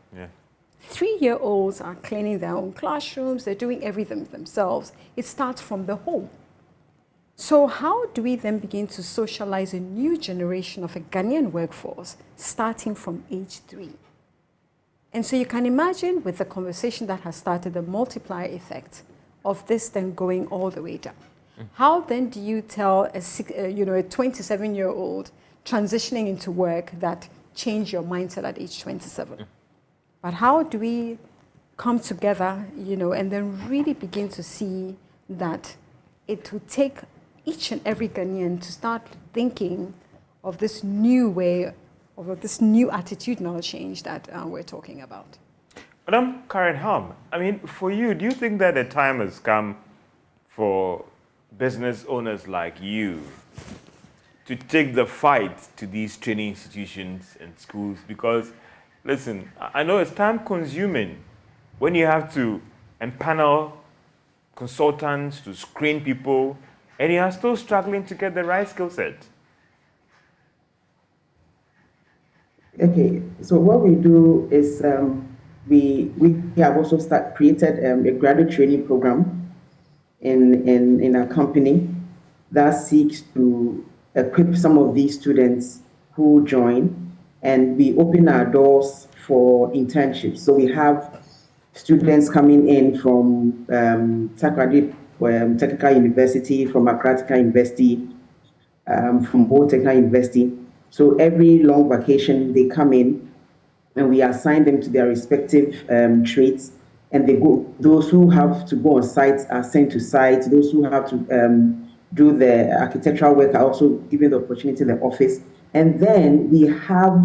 3-year-olds are cleaning their own classrooms, they're doing everything themselves. It starts from the home. So how do we then begin to socialize a new generation of a Ghanaian workforce starting from age 3? And so you can imagine with the conversation that has started, the multiplier effect of this then going all the way down. How then do you tell a 27-year-old transitioning into work that change your mindset at age 27? But how do we come together, and then really begin to see that it would take each and every Ghanaian to start thinking of this new way, of this new attitudinal change that we're talking about? Madam Karen Ham, I mean, for you, do you think that the time has come for business owners like you to take the fight to these training institutions and schools? Because, listen, I know it's time-consuming when you have to empanel consultants to screen people, and you are still struggling to get the right skill set. Okay, so what we do is we have also created a graduate training program in our company that seeks to equip some of these students who join, and we open our doors for internships. So we have students coming in from Takrady Technical University, from Accra Technical University, from Bo Technical University. So every long vacation, they come in and we assign them to their respective trades. And they go. Those who have to go on site are sent to site. Those who have to do the architectural work are also given the opportunity in the office. And then we have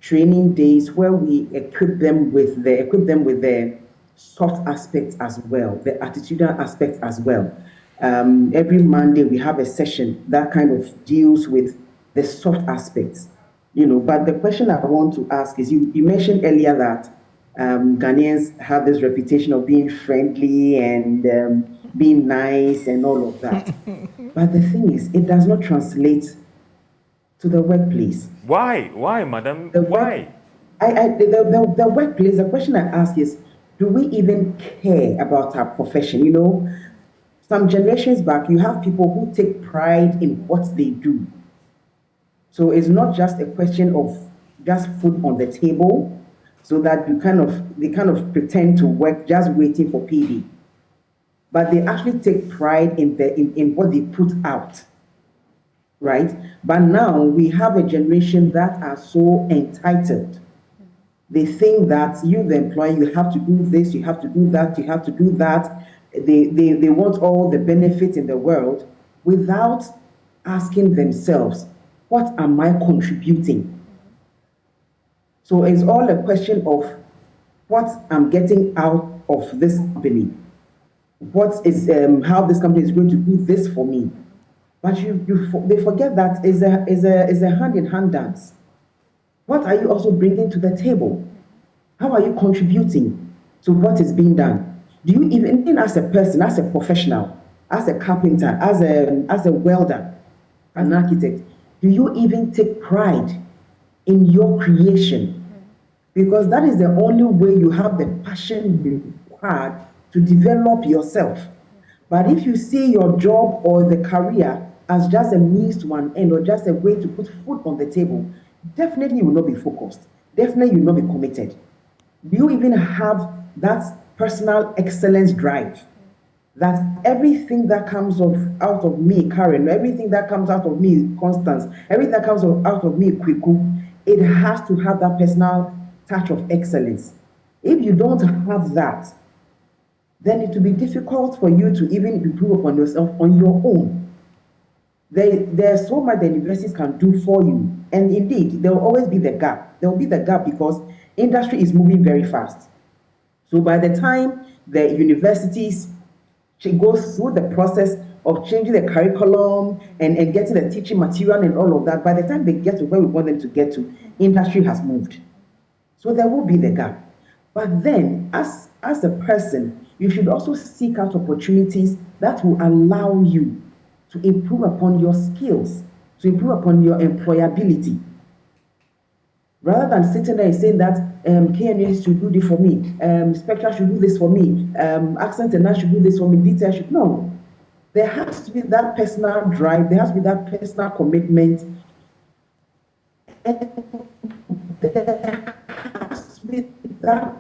training days where we equip them with the soft aspects as well, the attitudinal aspects as well. Every Monday we have a session that kind of deals with the soft aspects, But the question I want to ask is, you mentioned earlier that Ghanaians have this reputation of being friendly and being nice and all of that. But the thing is, it does not translate to the workplace. Why? Why, madam? Why? The workplace, the question I ask is, do we even care about our profession? Some generations back, you have people who take pride in what they do. So it's not just a question of just food on the table, so that they kind of pretend to work just waiting for payday. But they actually take pride in what they put out, right? But now we have a generation that are so entitled. They think that you, the employer, you have to do this, you have to do that, you have to do that. They want all the benefits in the world without asking themselves, what am I contributing? So it's all a question of what I'm getting out of this company. What is how this company is going to do this for me? But they forget that is a hand-in-hand dance. What are you also bringing to the table? How are you contributing to what is being done? Do you even, as a person, as a professional, as a carpenter, as a welder, an architect, do you even take pride in your creation? Because that is the only way you have the passion required to develop yourself. But if you see your job or the career as just a means to an end or just a way to put food on the table, definitely you will not be focused. Definitely you will not be committed. Do you even have that personal excellence drive? That everything that comes out of me, Karen, everything that comes out of me, Constance, everything that comes out of me, Kwiku, it has to have that personal touch of excellence. If you don't have that, then it will be difficult for you to even improve upon yourself on your own. There's so much the universities can do for you. And indeed, there will always be the gap. There will be the gap because industry is moving very fast. So by the time the universities go through the process of changing the curriculum and getting the teaching material and all of that, by the time they get to where we want them to get to, industry has moved. So there will be the gap. But then, as a person, you should also seek out opportunities that will allow you to improve upon your skills, to improve upon your employability. Rather than sitting there and saying that KNUS should do this for me, Spectra should do this for me, Accent and I should do this for me, DTI should. No. There has to be that personal drive, there has to be that personal commitment. And there has to be that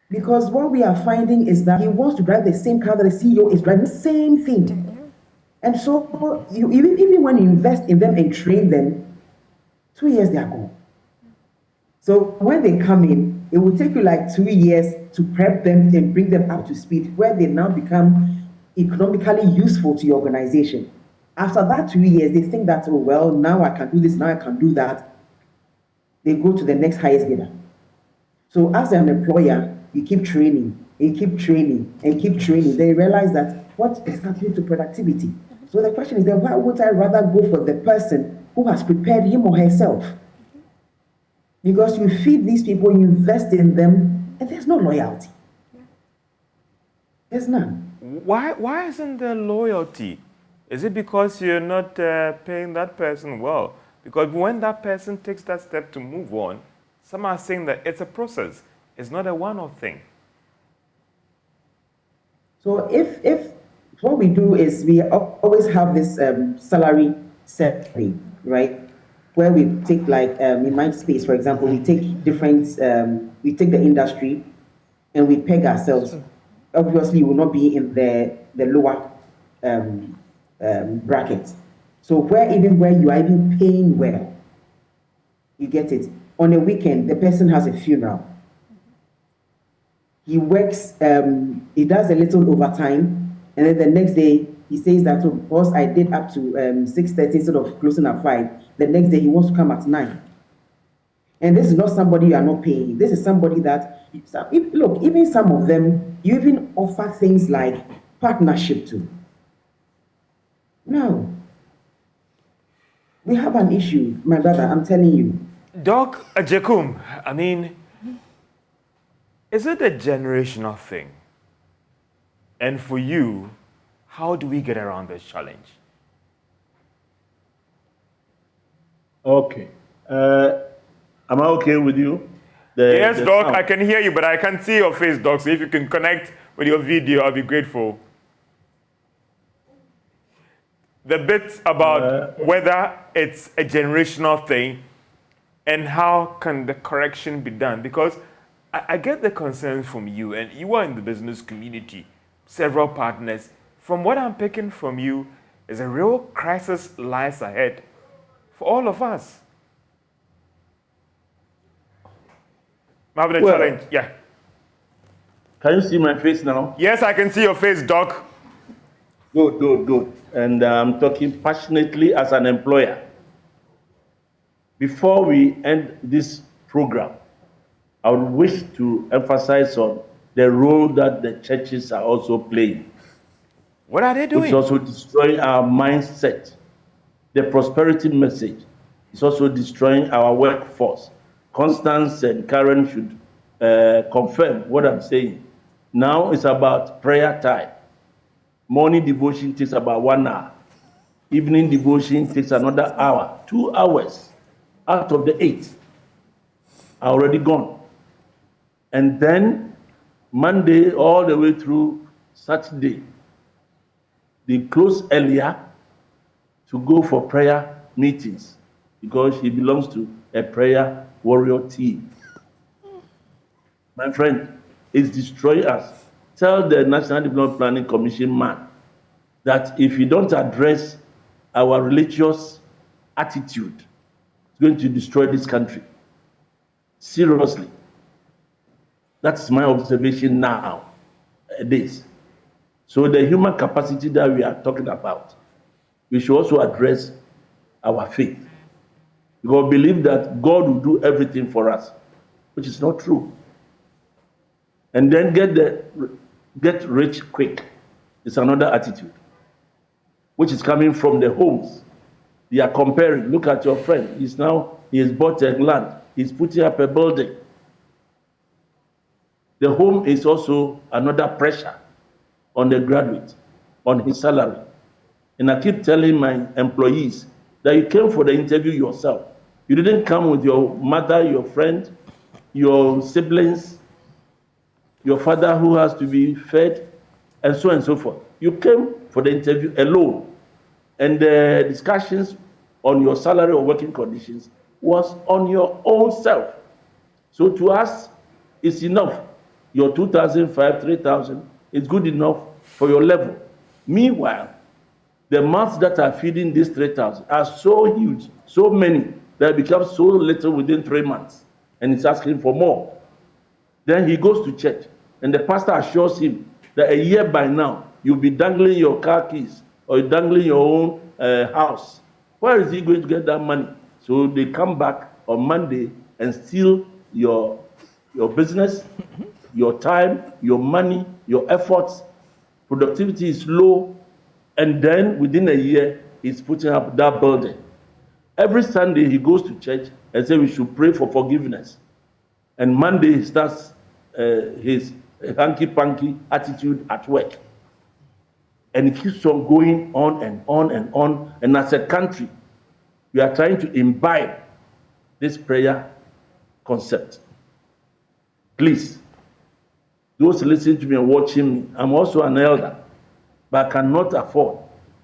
because what we are finding is that he wants to drive the same car that the CEO is driving, the same thing. And so even when you invest in them and train them, 2 years they are gone. So when they come in, it will take you like 2 years to prep them and bring them up to speed, where they now become economically useful to your organization. After that 2 years, they think that, oh, well, now I can do this, now I can do that. They go to the next highest bidder. So as an employer, you keep training, and keep training, and keep training. They realize that what is happening to productivity? So the question is then, why would I rather go for the person who has prepared him or herself? Because you feed these people, you invest in them, and there's no loyalty. There's none. Why isn't there loyalty? Is it because you're not paying that person well? Because when that person takes that step to move on, some are saying that it's a process. It's not a one-off thing. So if what we do is we always have this salary survey, right? Where we take like in Mindspace, for example, we take different, we take the industry and we peg ourselves. Obviously, we will not be in the lower bracket. So where you are even paying well, you get it. On a weekend, the person has a funeral. He works, he does a little overtime, and then the next day he says that, of course, I did up to 6:30 instead of closing at 5. The next day he wants to come at 9. And this is not somebody you are not paying. This is somebody that, look, even some of them, you even offer things like partnership to. No. We have an issue, my brother, I'm telling you. Doc Ajekum, I mean, is it a generational thing? And for you, how do we get around this challenge? Okay. Am I okay with you? Yes, Doc, sound. I can hear you, but I can't see your face, Doc. So if you can connect with your video, I'll be grateful. The bit about whether it's a generational thing and how can the correction be done, because I get the concerns from you, and you are in the business community, several partners. From what I'm picking from you, is a real crisis lies ahead for all of us. I'm having a challenge. Yeah. Can you see my face now? Yes, I can see your face, Doc. Good, good, good. And I'm talking passionately as an employer. Before we end this program, I would wish to emphasize on the role that the churches are also playing. What are they doing? Which is also destroying our mindset. The prosperity message is also destroying our workforce. Constance and Karen should confirm what I'm saying. Now it's about prayer time. Morning devotion takes about 1 hour. Evening devotion takes another hour. 2 hours out of the 8 are already gone. And then Monday all the way through Saturday, they close earlier to go for prayer meetings because he belongs to a prayer warrior team. My friend, it's destroying us. Tell the National Development Planning Commission man that if you don't address our religious attitude, it's going to destroy this country. Seriously. That's my observation now, this. So the human capacity that we are talking about, we should also address our faith. Because we believe that God will do everything for us, which is not true. And then get rich quick is another attitude, which is coming from the homes. They are comparing. Look at your friend. He has bought a land. He's putting up a building. The home is also another pressure on the graduate, on his salary. And I keep telling my employees that you came for the interview yourself. You didn't come with your mother, your friend, your siblings, your father who has to be fed, and so on and so forth. You came for the interview alone. And the discussions on your salary or working conditions was on your own self. So to us, it's enough. Your 2,500, 3,000 is good enough for your level. Meanwhile, the mouths that are feeding these 3,000 are so huge, so many, that it becomes so little within 3 months. And he's asking for more. Then he goes to church, and the pastor assures him that a year by now, you'll be dangling your car keys or dangling your own house. Where is he going to get that money? So they come back on Monday and steal your business, your time, your money, your efforts. Productivity is low, and then within a year, he's putting up that building. Every Sunday, he goes to church and says we should pray for forgiveness. And Monday, he starts his hanky-panky attitude at work. And it keeps on going on and on and on. And as a country, we are trying to imbibe this prayer concept. Please, those listening to me and watching me, I'm also an elder. but I cannot afford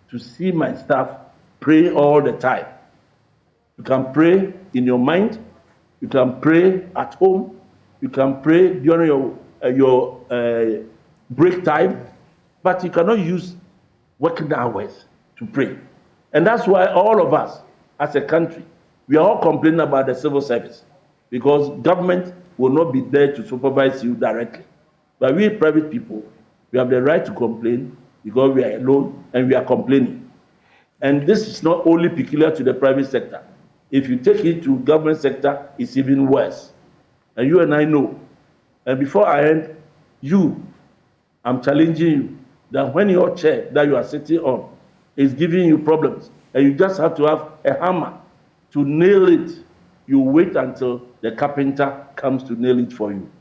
to see my staff pray all the time. You can pray in your mind, you can pray at home, you can pray during your break time, but you cannot use working hours to pray. And that's why all of us, as a country, we are all complaining about the civil service, because government will not be there to supervise you directly. But we private people, we have the right to complain because we are alone and we are complaining. And this is not only peculiar to the private sector. If you take it to government sector, it's even worse. And you and I know. And before I end, I'm challenging you that when your chair that you are sitting on is giving you problems, and you just have to have a hammer to nail it, you wait until the carpenter comes to nail it for you.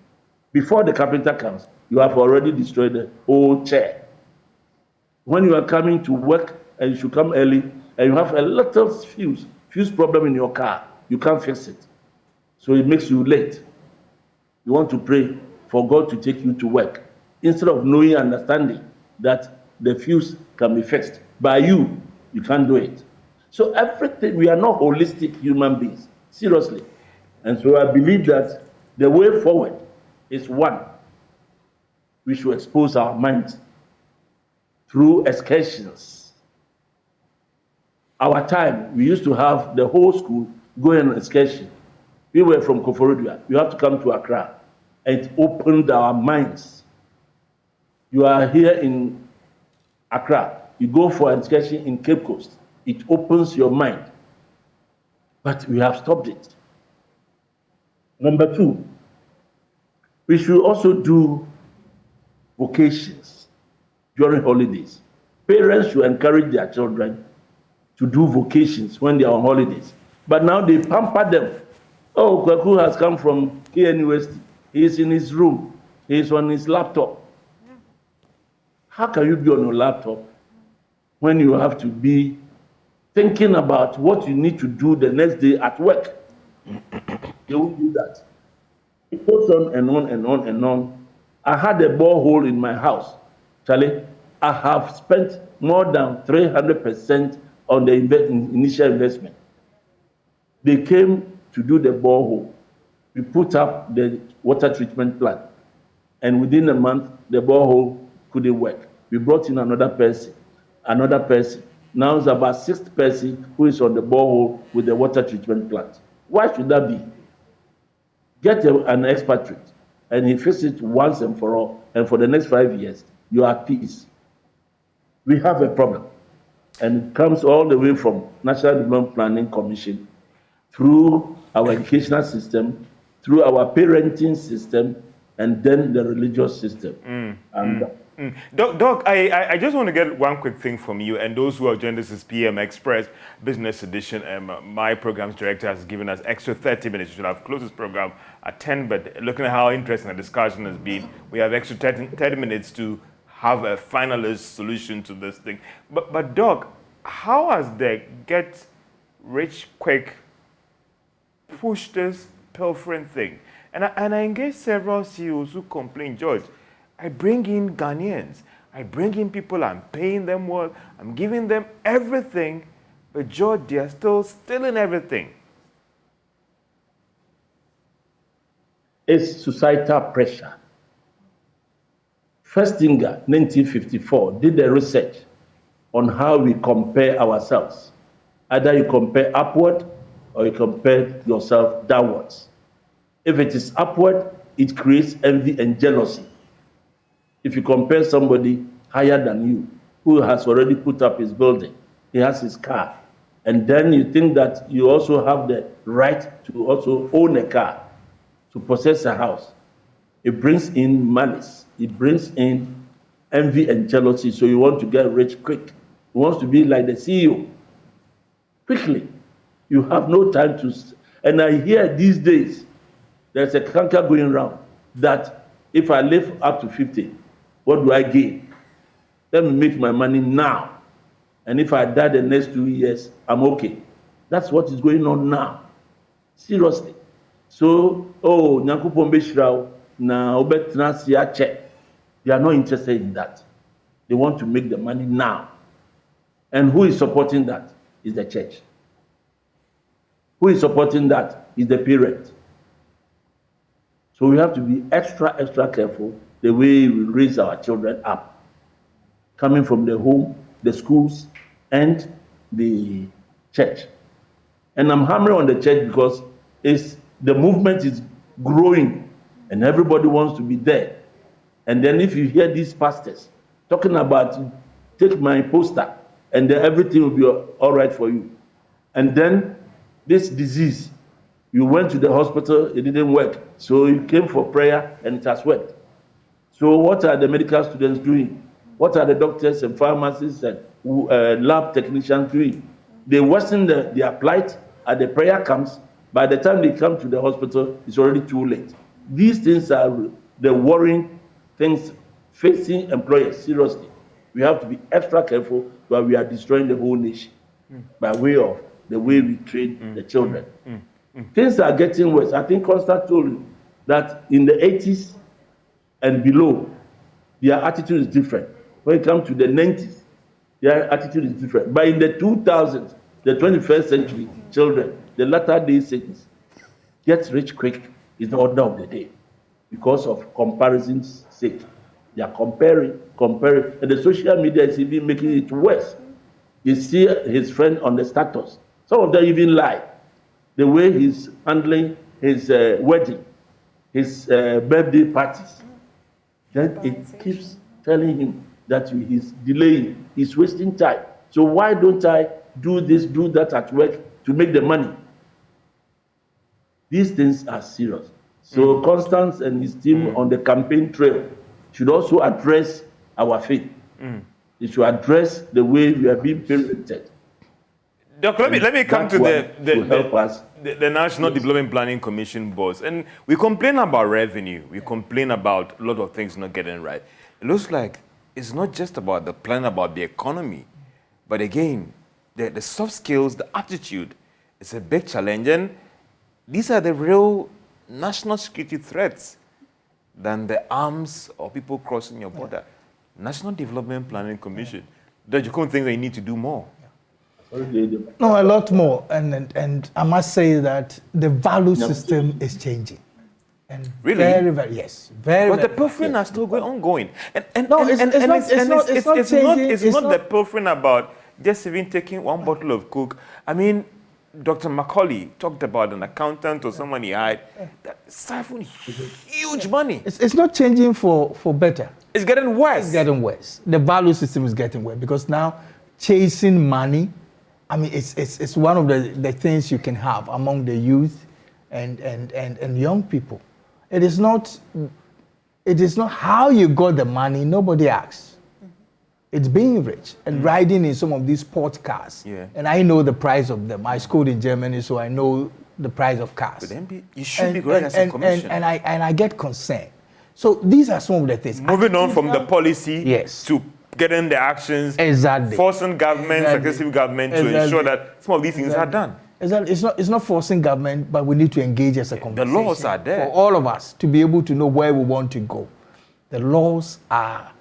Before the carpenter comes, you have already destroyed the whole chair. When you are coming to work and you should come early, and you have a little fuse problem in your car, you can't fix it. So it makes you late. You want to pray for God to take you to work, instead of knowing and understanding that the fuse can be fixed. By you can't do it. So everything, we are not holistic human beings, seriously. And so I believe that the way forward is one. We should expose our minds through excursions. Our time, we used to have the whole school going on an excursion. We were from Koforidua. You have to come to Accra. And it opened our minds. You are here in Accra. You go for an excursion in Cape Coast. It opens your mind. But we have stopped it. Number two, we should also do vocations during holidays. Parents should encourage their children to do vocations when they are on holidays. But now they pamper them. Oh, Kwaku has come from KNUST. He is in his room. He is on his laptop. How can you be on your laptop when you have to be thinking about what you need to do the next day at work? They won't do that. It goes on and on and on and on. I had a borehole in my house. Charlie, I have spent more than 300% on the initial investment. They came to do the borehole. We put up the water treatment plant. And within a month, the borehole couldn't work. We brought in another person. Now it's about 6th person who is on the borehole with the water treatment plant. Why should that be? Get an expatriate, and he fixes it once and for all, and for the next 5 years, you are at peace. We have a problem, and it comes all the way from National Development Planning Commission, through our educational system, through our parenting system, and then the religious system. Doc, I just want to get one quick thing from you, and those who have joined us is PM Express Business Edition. My programs director has given us extra 30 minutes. We should have closed this program at 10, but looking at how interesting the discussion has been, we have extra 30 minutes to have a finalist solution to this thing. But Doc, how has the get rich quick pushed this pilfering thing? And I engage several CEOs who complain, George, I bring in Ghanaians, I bring in people, I'm paying them well, I'm giving them everything, but George, they are still stealing everything. It's societal pressure. Festinger, 1954, did a research on how we compare ourselves. Either you compare upward or you compare yourself downwards. If it is upward, it creates envy and jealousy. If you compare somebody higher than you, who has already put up his building, he has his car, and then you think that you also have the right to also own a car, to possess a house, it brings in malice, it brings in envy and jealousy, so you want to get rich quick. You want to be like the CEO. Quickly. You have no time to... And I hear these days, there's a canker going around that if I live up to 50, what do I gain? Let me make my money now. And if I die the next 2 years, I'm okay. That's what is going on now. Seriously. So, Nyankopon Beshrao, na obetna siya check. They are not interested in that. They want to make the money now. And who is supporting that? Is the church. Who is supporting that? Is the parent. So we have to be extra careful the way we raise our children up, coming from the home, the schools, and the church. And I'm hammering on the church because the movement is growing and everybody wants to be there. And then if you hear these pastors talking about, take my poster and then everything will be all right for you. And then this disease, you went to the hospital, it didn't work. So you came for prayer and it has worked. So what are the medical students doing? What are the doctors and pharmacists and lab technicians doing? They worsen their plight at the prayer camps. By the time they come to the hospital, it's already too late. These things are the worrying things facing employers seriously. We have to be extra careful, but we are destroying the whole nation by way of the way we treat the children. Things are getting worse. I think Constance told you that in the 80s and below, their attitude is different. When it comes to the 90s, their attitude is different. But in the 2000s, the 21st century children, the latter day saints, get rich quick is the order of the day because of comparison's sake. They are comparing, and the social media is even making it worse. You see his friend on the status. Some of them even lie. The way he's handling his wedding, his birthday parties, then it keeps telling him that he's delaying, he's wasting time. So why don't I do this, do that at work to make the money? These things are serious. So Constance and his team on the campaign trail should also address our faith. They should address the way we are being parented. Doc, let me come to the National Yes. Development Planning Commission boss. And we complain about revenue. We complain about a lot of things not getting right. It looks like it's not just about the plan about the economy, but again, the soft skills, the attitude, it's a big challenge. And these are the real national security threats than the arms or people crossing your border. National Development Planning Commission. Don't you think they need to do more? No, a lot more. And I must say that the value system is changing. And Really? Very, very, yes. Very, But the very, pilfering are still ongoing. No, it's not the pilfering about just even taking one bottle of Coke. I mean, Dr. Macaulay talked about an accountant or someone he hired that siphoned huge money. It's not changing for better. It's getting worse. It's getting worse. The value system is getting worse because now chasing money, I mean, it's one of the things you can have among the youth and young people. It is not how you got the money, nobody asks. It's being rich and riding in some of these sports cars. Yeah. And I know the price of them. I schooled in Germany, so I know the price of cars. But then you should be going as a commissioner. And I get concerned. So these are some of the things. Moving on from the policy Yes. to getting the actions, Exactly. forcing government, Exactly. successive government to Exactly. ensure that some of these things are done. Exactly. It's not forcing government, but we need to engage as a conversation. The laws are there. For all of us to be able to know where we want to go. The laws are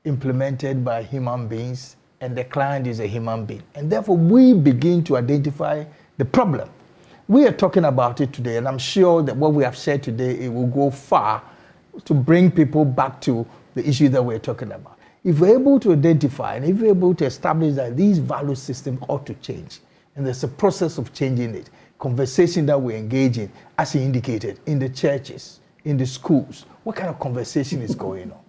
implemented by human beings, and the client is a human being. And therefore, we begin to identify the problem. We are talking about it today, and I'm sure that what we have shared today, it will go far to bring people back to the issue that we're talking about. If we're able to identify and if we're able to establish that these value systems ought to change, and there's a process of changing it, conversation that we engage in, as he indicated, in the churches, in the schools, what kind of conversation is going on?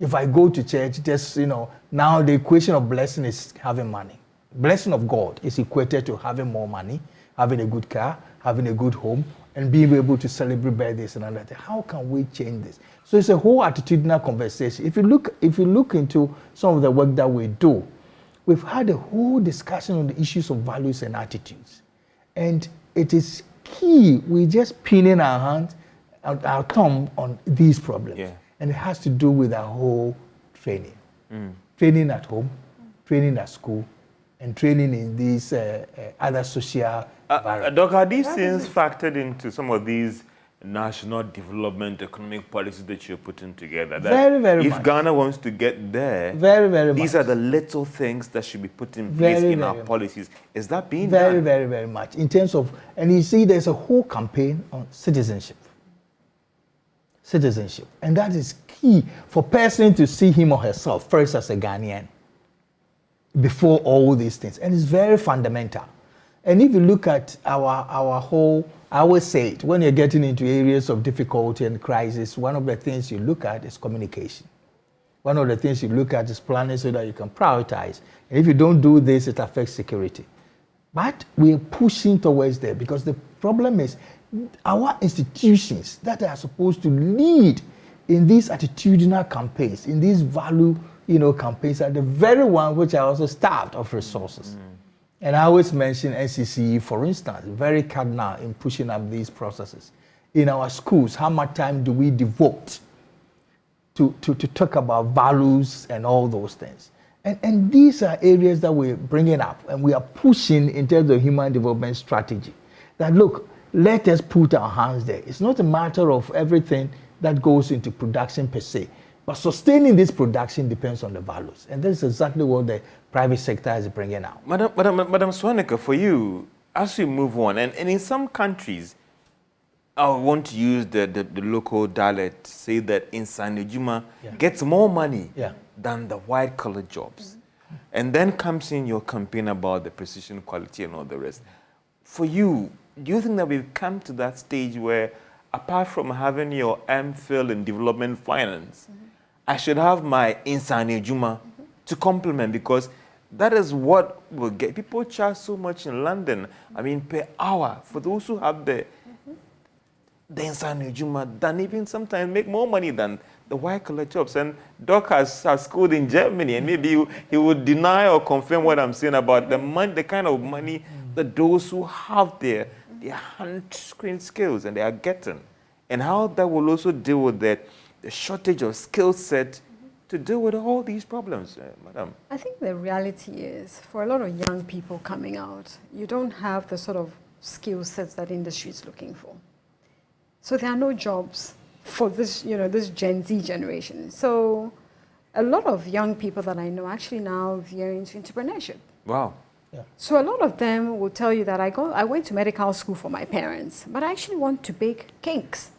If I go to church, just, now the equation of blessing is having money. Blessing of God is equated to having more money, having a good car, having a good home, and being able to celebrate birthdays and all that. How can we change this? So it's a whole attitudinal conversation. If you look into some of the work that we do, we've had a whole discussion on the issues of values and attitudes. And it is key. We just pinning our thumb on these problems. Yeah. And it has to do with our whole training. Training at home, training at school, and training in these other social environments. Doc, are these things factored into some of these national development economic policies that you're putting together. That Very, very if much. Ghana wants to get there, Very, very these much. are the little things that should be put in place Very, in our very policies. Is that being Very, done? very, very much. In terms of, and you see, there's a whole campaign on citizenship. Citizenship. And that is key for a person to see him or herself first as a Ghanaian before all these things. And it's very fundamental. And if you look at our whole, I always say it, when you're getting into areas of difficulty and crisis, one of the things you look at is communication. One of the things you look at is planning so that you can prioritize. And if you don't do this, it affects security. But we're pushing towards there because the problem is our institutions that are supposed to lead in these attitudinal campaigns, in these value, campaigns, are the very ones which are also starved of resources. And I always mention NCCE, for instance, very cardinal in pushing up these processes. In our schools, how much time do we devote to talk about values and all those things? And these are areas that we're bringing up and we are pushing in terms of human development strategy. That look, let us put our hands there. It's not a matter of everything that goes into production per se, but sustaining this production depends on the values. And that's exactly what the private sector is bringing out. Madam Swanika, for you, as we move on, and in some countries, I want to use the local dialect, say that Insanejuma gets more money than the white-collar jobs. And then comes in your campaign about the precision, quality, and all the rest. For you, do you think that we've come to that stage where, apart from having your MPhil in development finance, I should have my Insanejuma to complement, because that is what will get people charge so much in London. I mean, per hour, for those who have the Insanejuma, than even sometimes make more money than the white-collar jobs. And Doc has schooled in Germany, and maybe he would deny or confirm what I'm saying about the money, the kind of money that those who have their hand-screen skills and they are getting, and how that will also deal with the shortage of skill set to deal with all these problems, Madam. I think the reality is, for a lot of young people coming out, you don't have the sort of skill sets that industry is looking for. So there are no jobs for this, this Gen Z generation. So a lot of young people that I know actually now veer into entrepreneurship. Wow. Yeah. So a lot of them will tell you that I went to medical school for my parents, but I actually want to bake cakes.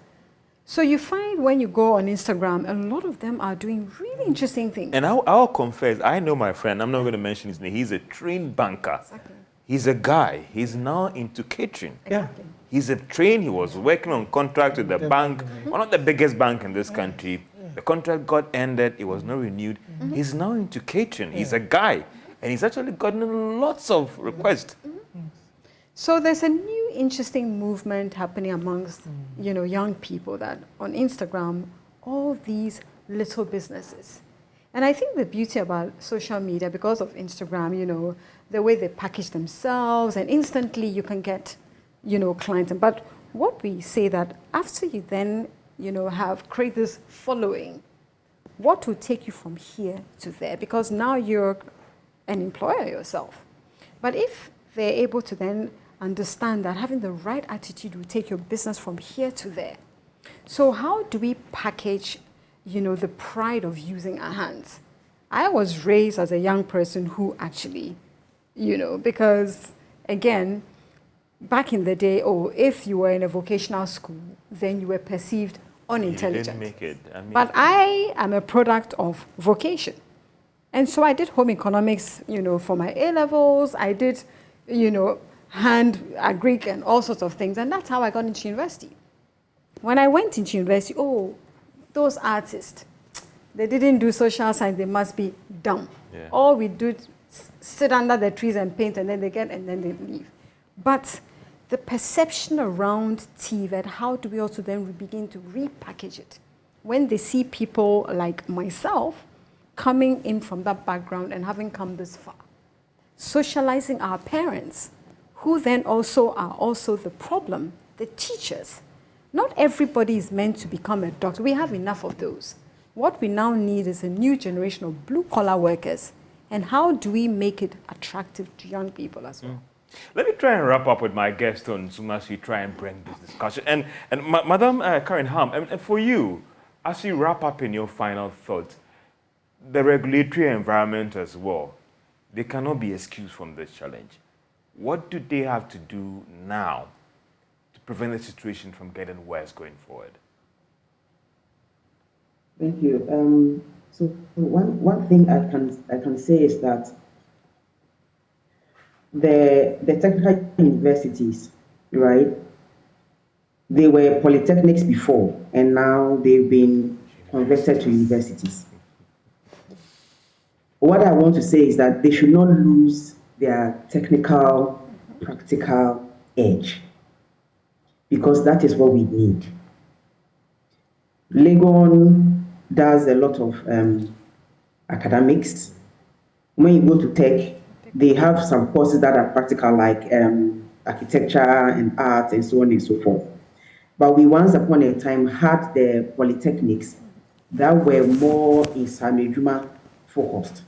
So you find when you go on Instagram, a lot of them are doing really interesting things. And I'll confess, I know my friend, I'm not going to mention his name, he's a trained banker. Exactly. He's a guy, he's now into catering. Exactly. He's a trained, he was working on contract with the bank, one of the biggest bank in this country. The contract got ended, it was not renewed. He's now into catering, he's a guy. And he's actually gotten lots of requests. So there's a new interesting movement happening amongst, young people, that on Instagram, all these little businesses. And I think the beauty about social media, because of Instagram, the way they package themselves, and instantly you can get, clients. But what we say that after you then, have created this following, what will take you from here to there? Because now you're an employer yourself. But if they're able to then understand that having the right attitude will take your business from here to there. So how do we package, the pride of using our hands? I was raised as a young person who actually, because again, back in the day, if you were in a vocational school, then you were perceived unintelligent. You didn't make it. But I am a product of vocation. And so I did home economics, for my A-levels. I did, hand, Greek, and all sorts of things. And that's how I got into university. When I went into university, those artists, they didn't do social science. They must be dumb. Yeah. All we do is sit under the trees and paint, and then they leave. But the perception around TVET, how do we also then begin to repackage it? When they see people like myself coming in from that background and having come this far, socializing our parents, who then also are also the problem, the teachers. Not everybody is meant to become a doctor. We have enough of those. What we now need is a new generation of blue-collar workers. And how do we make it attractive to young people as well? Let me try and wrap up with my guest on Zoom as we try and bring this discussion. And Madam Karen Ham, and for you, as you wrap up in your final thoughts, the regulatory environment as well, they cannot be excused from this challenge. What do they have to do now to prevent the situation from getting worse going forward? Thank you. So one thing I can say is that the technical universities, right? They were polytechnics before, and now they've been converted to universities. What I want to say is that they should not lose their technical, practical edge, because that is what we need. Legon does a lot of academics. When you go to tech, they have some courses that are practical, like architecture and art and so on and so forth. But we once upon a time had the polytechnics that were more in Sanejuma focused,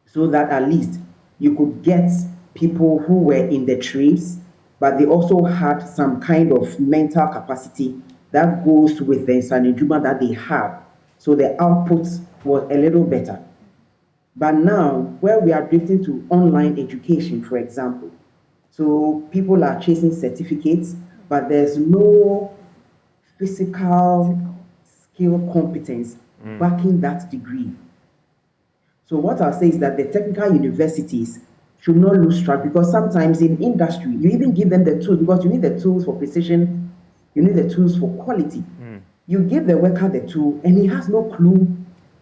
so that at least you could get people who were in the trades, but they also had some kind of mental capacity that goes with the Sanejuma that they have. So the output was a little better. But now, where we are drifting to online education, for example, so people are chasing certificates, but there's no physical skill competence backing that degree. So what I'll say is that the technical universities should not lose track, because sometimes in industry, you even give them the tools, because you need the tools for precision, you need the tools for quality. You give the worker the tool, and he has no clue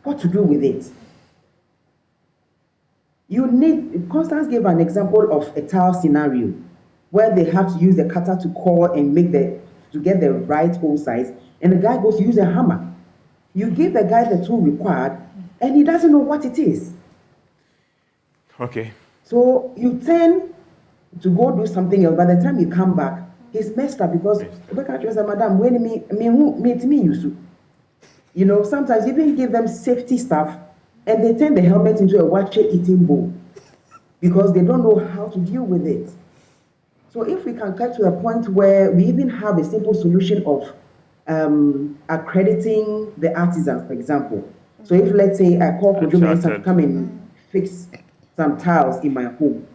what to do with it. You need, Constance gave an example of a tile scenario where they have to use the cutter to core and to get the right hole size, and the guy goes to use a hammer. You give the guy the tool required, and he doesn't know what it is. Okay. So you tend to go do something else. By the time you come back, he's messed up, because Madam, you know, sometimes even give them safety stuff, and they turn the helmet into a watcher eating bowl because they don't know how to deal with it. So if we can get to a point where we even have a simple solution of accrediting the artisans, for example. So if, let's say, I call Kojo to come and fix some tiles in my home,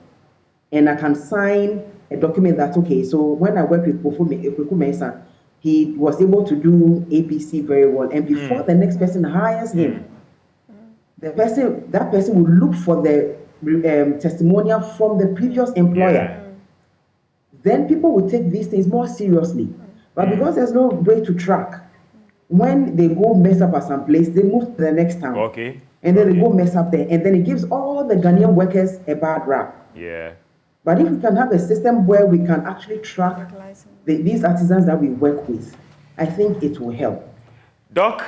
and I can sign a document that, okay, so when I work with Kofu Mensah, he was able to do ABC very well, and before the next person hires him, that person will look for the testimonial from the previous employer. Yeah. Then people will take these things more seriously. But because there's no way to track, when they go mess up at some place, they move to the next town. Okay. And then they go mess up there, and then it gives all the Ghanaian workers a bad rap. Yeah. But if we can have a system where we can actually track these artisans that we work with, I think it will help. Doc,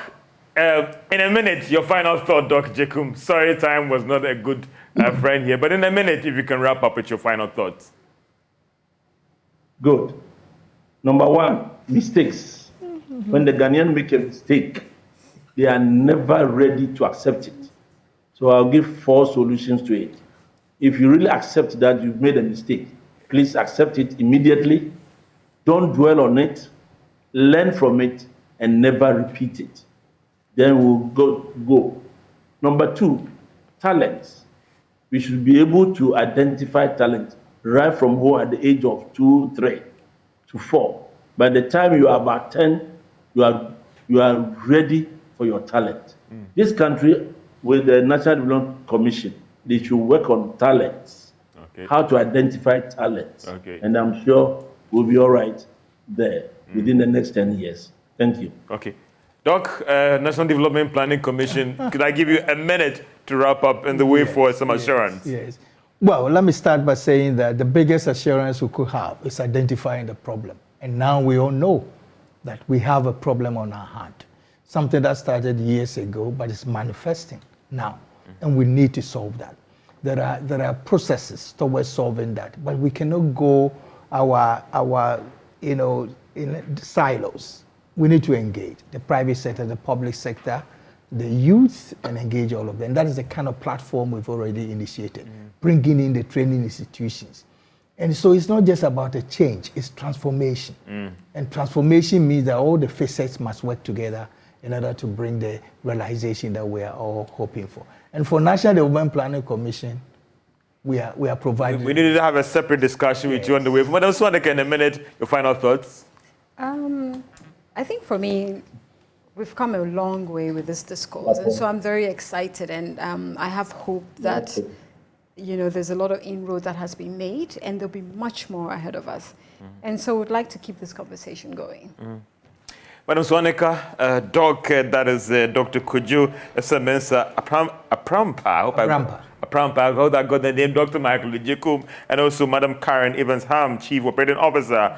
in a minute, your final thought, Doc Jekum. Sorry, time was not a good friend here, but in a minute, if you can wrap up with your final thoughts. Good. Number one, mistakes. When the Ghanaian make a mistake, they are never ready to accept it. So I'll give 4 solutions to it. If you really accept that you've made a mistake, please accept it immediately. Don't dwell on it. Learn from it and never repeat it. Then we'll go. Number 2, talents. We should be able to identify talent right from home at the age of 2, 3 to 4. By the time you are about 10, you are ready for your talent. This country, with the National Development Commission, they should work on talents, how to identify talents. And I'm sure we'll be all right there within the next 10 years. Thank you. Okay. Doc, National Development Planning Commission, could I give you a minute to wrap up in the way for some assurance? Yes. Well, let me start by saying that the biggest assurance we could have is identifying the problem. And now we all know that we have a problem on our hand. Something that started years ago, but it's manifesting now. And we need to solve that. There are processes towards solving that, but we cannot go our in silos. We need to engage the private sector, the public sector, the youth, and engage all of them. That is the kind of platform we've already initiated, bringing in the training institutions And so it's not just about a change, it's transformation. And transformation means that all the facets must work together in order to bring the realization that we are all hoping for. And for National Development Planning Commission, we are providing... We need to have a separate discussion with you on the way. Madam Swanika, in a minute, your final thoughts? I think for me, we've come a long way with this discourse. And so I'm very excited, and I have hope that there's a lot of inroads that has been made, and there'll be much more ahead of us. And so we'd like to keep this conversation going. Madam Swanika, Doc, that is Dr. Kuju Esemensa Aprampa. I hope I got the name, Dr. Michael Jacob, and also Madam Karen Evans-Ham, Chief Operating Officer,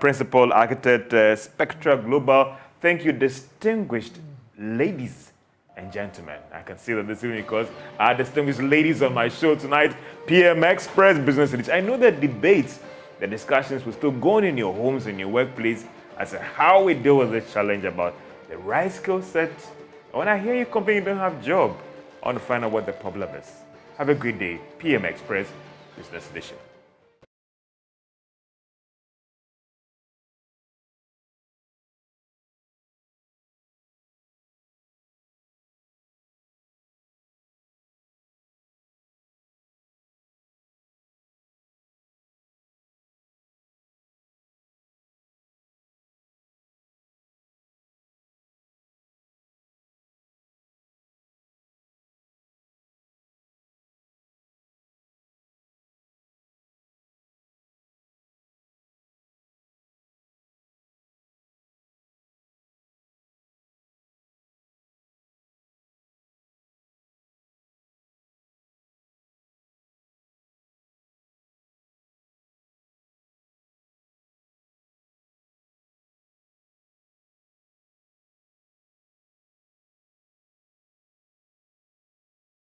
Principal Architect, Spectra Global. Thank you, distinguished ladies and gentlemen. I can see that this evening because our distinguished ladies on my show tonight, PM Express Business Edition. I know that debates, the discussions will still go on in your homes, in your workplace, as to how we deal with this challenge about the right skill set. And when I hear you complain you don't have a job, I want to find out what the problem is. Have a great day. PM Express Business Edition.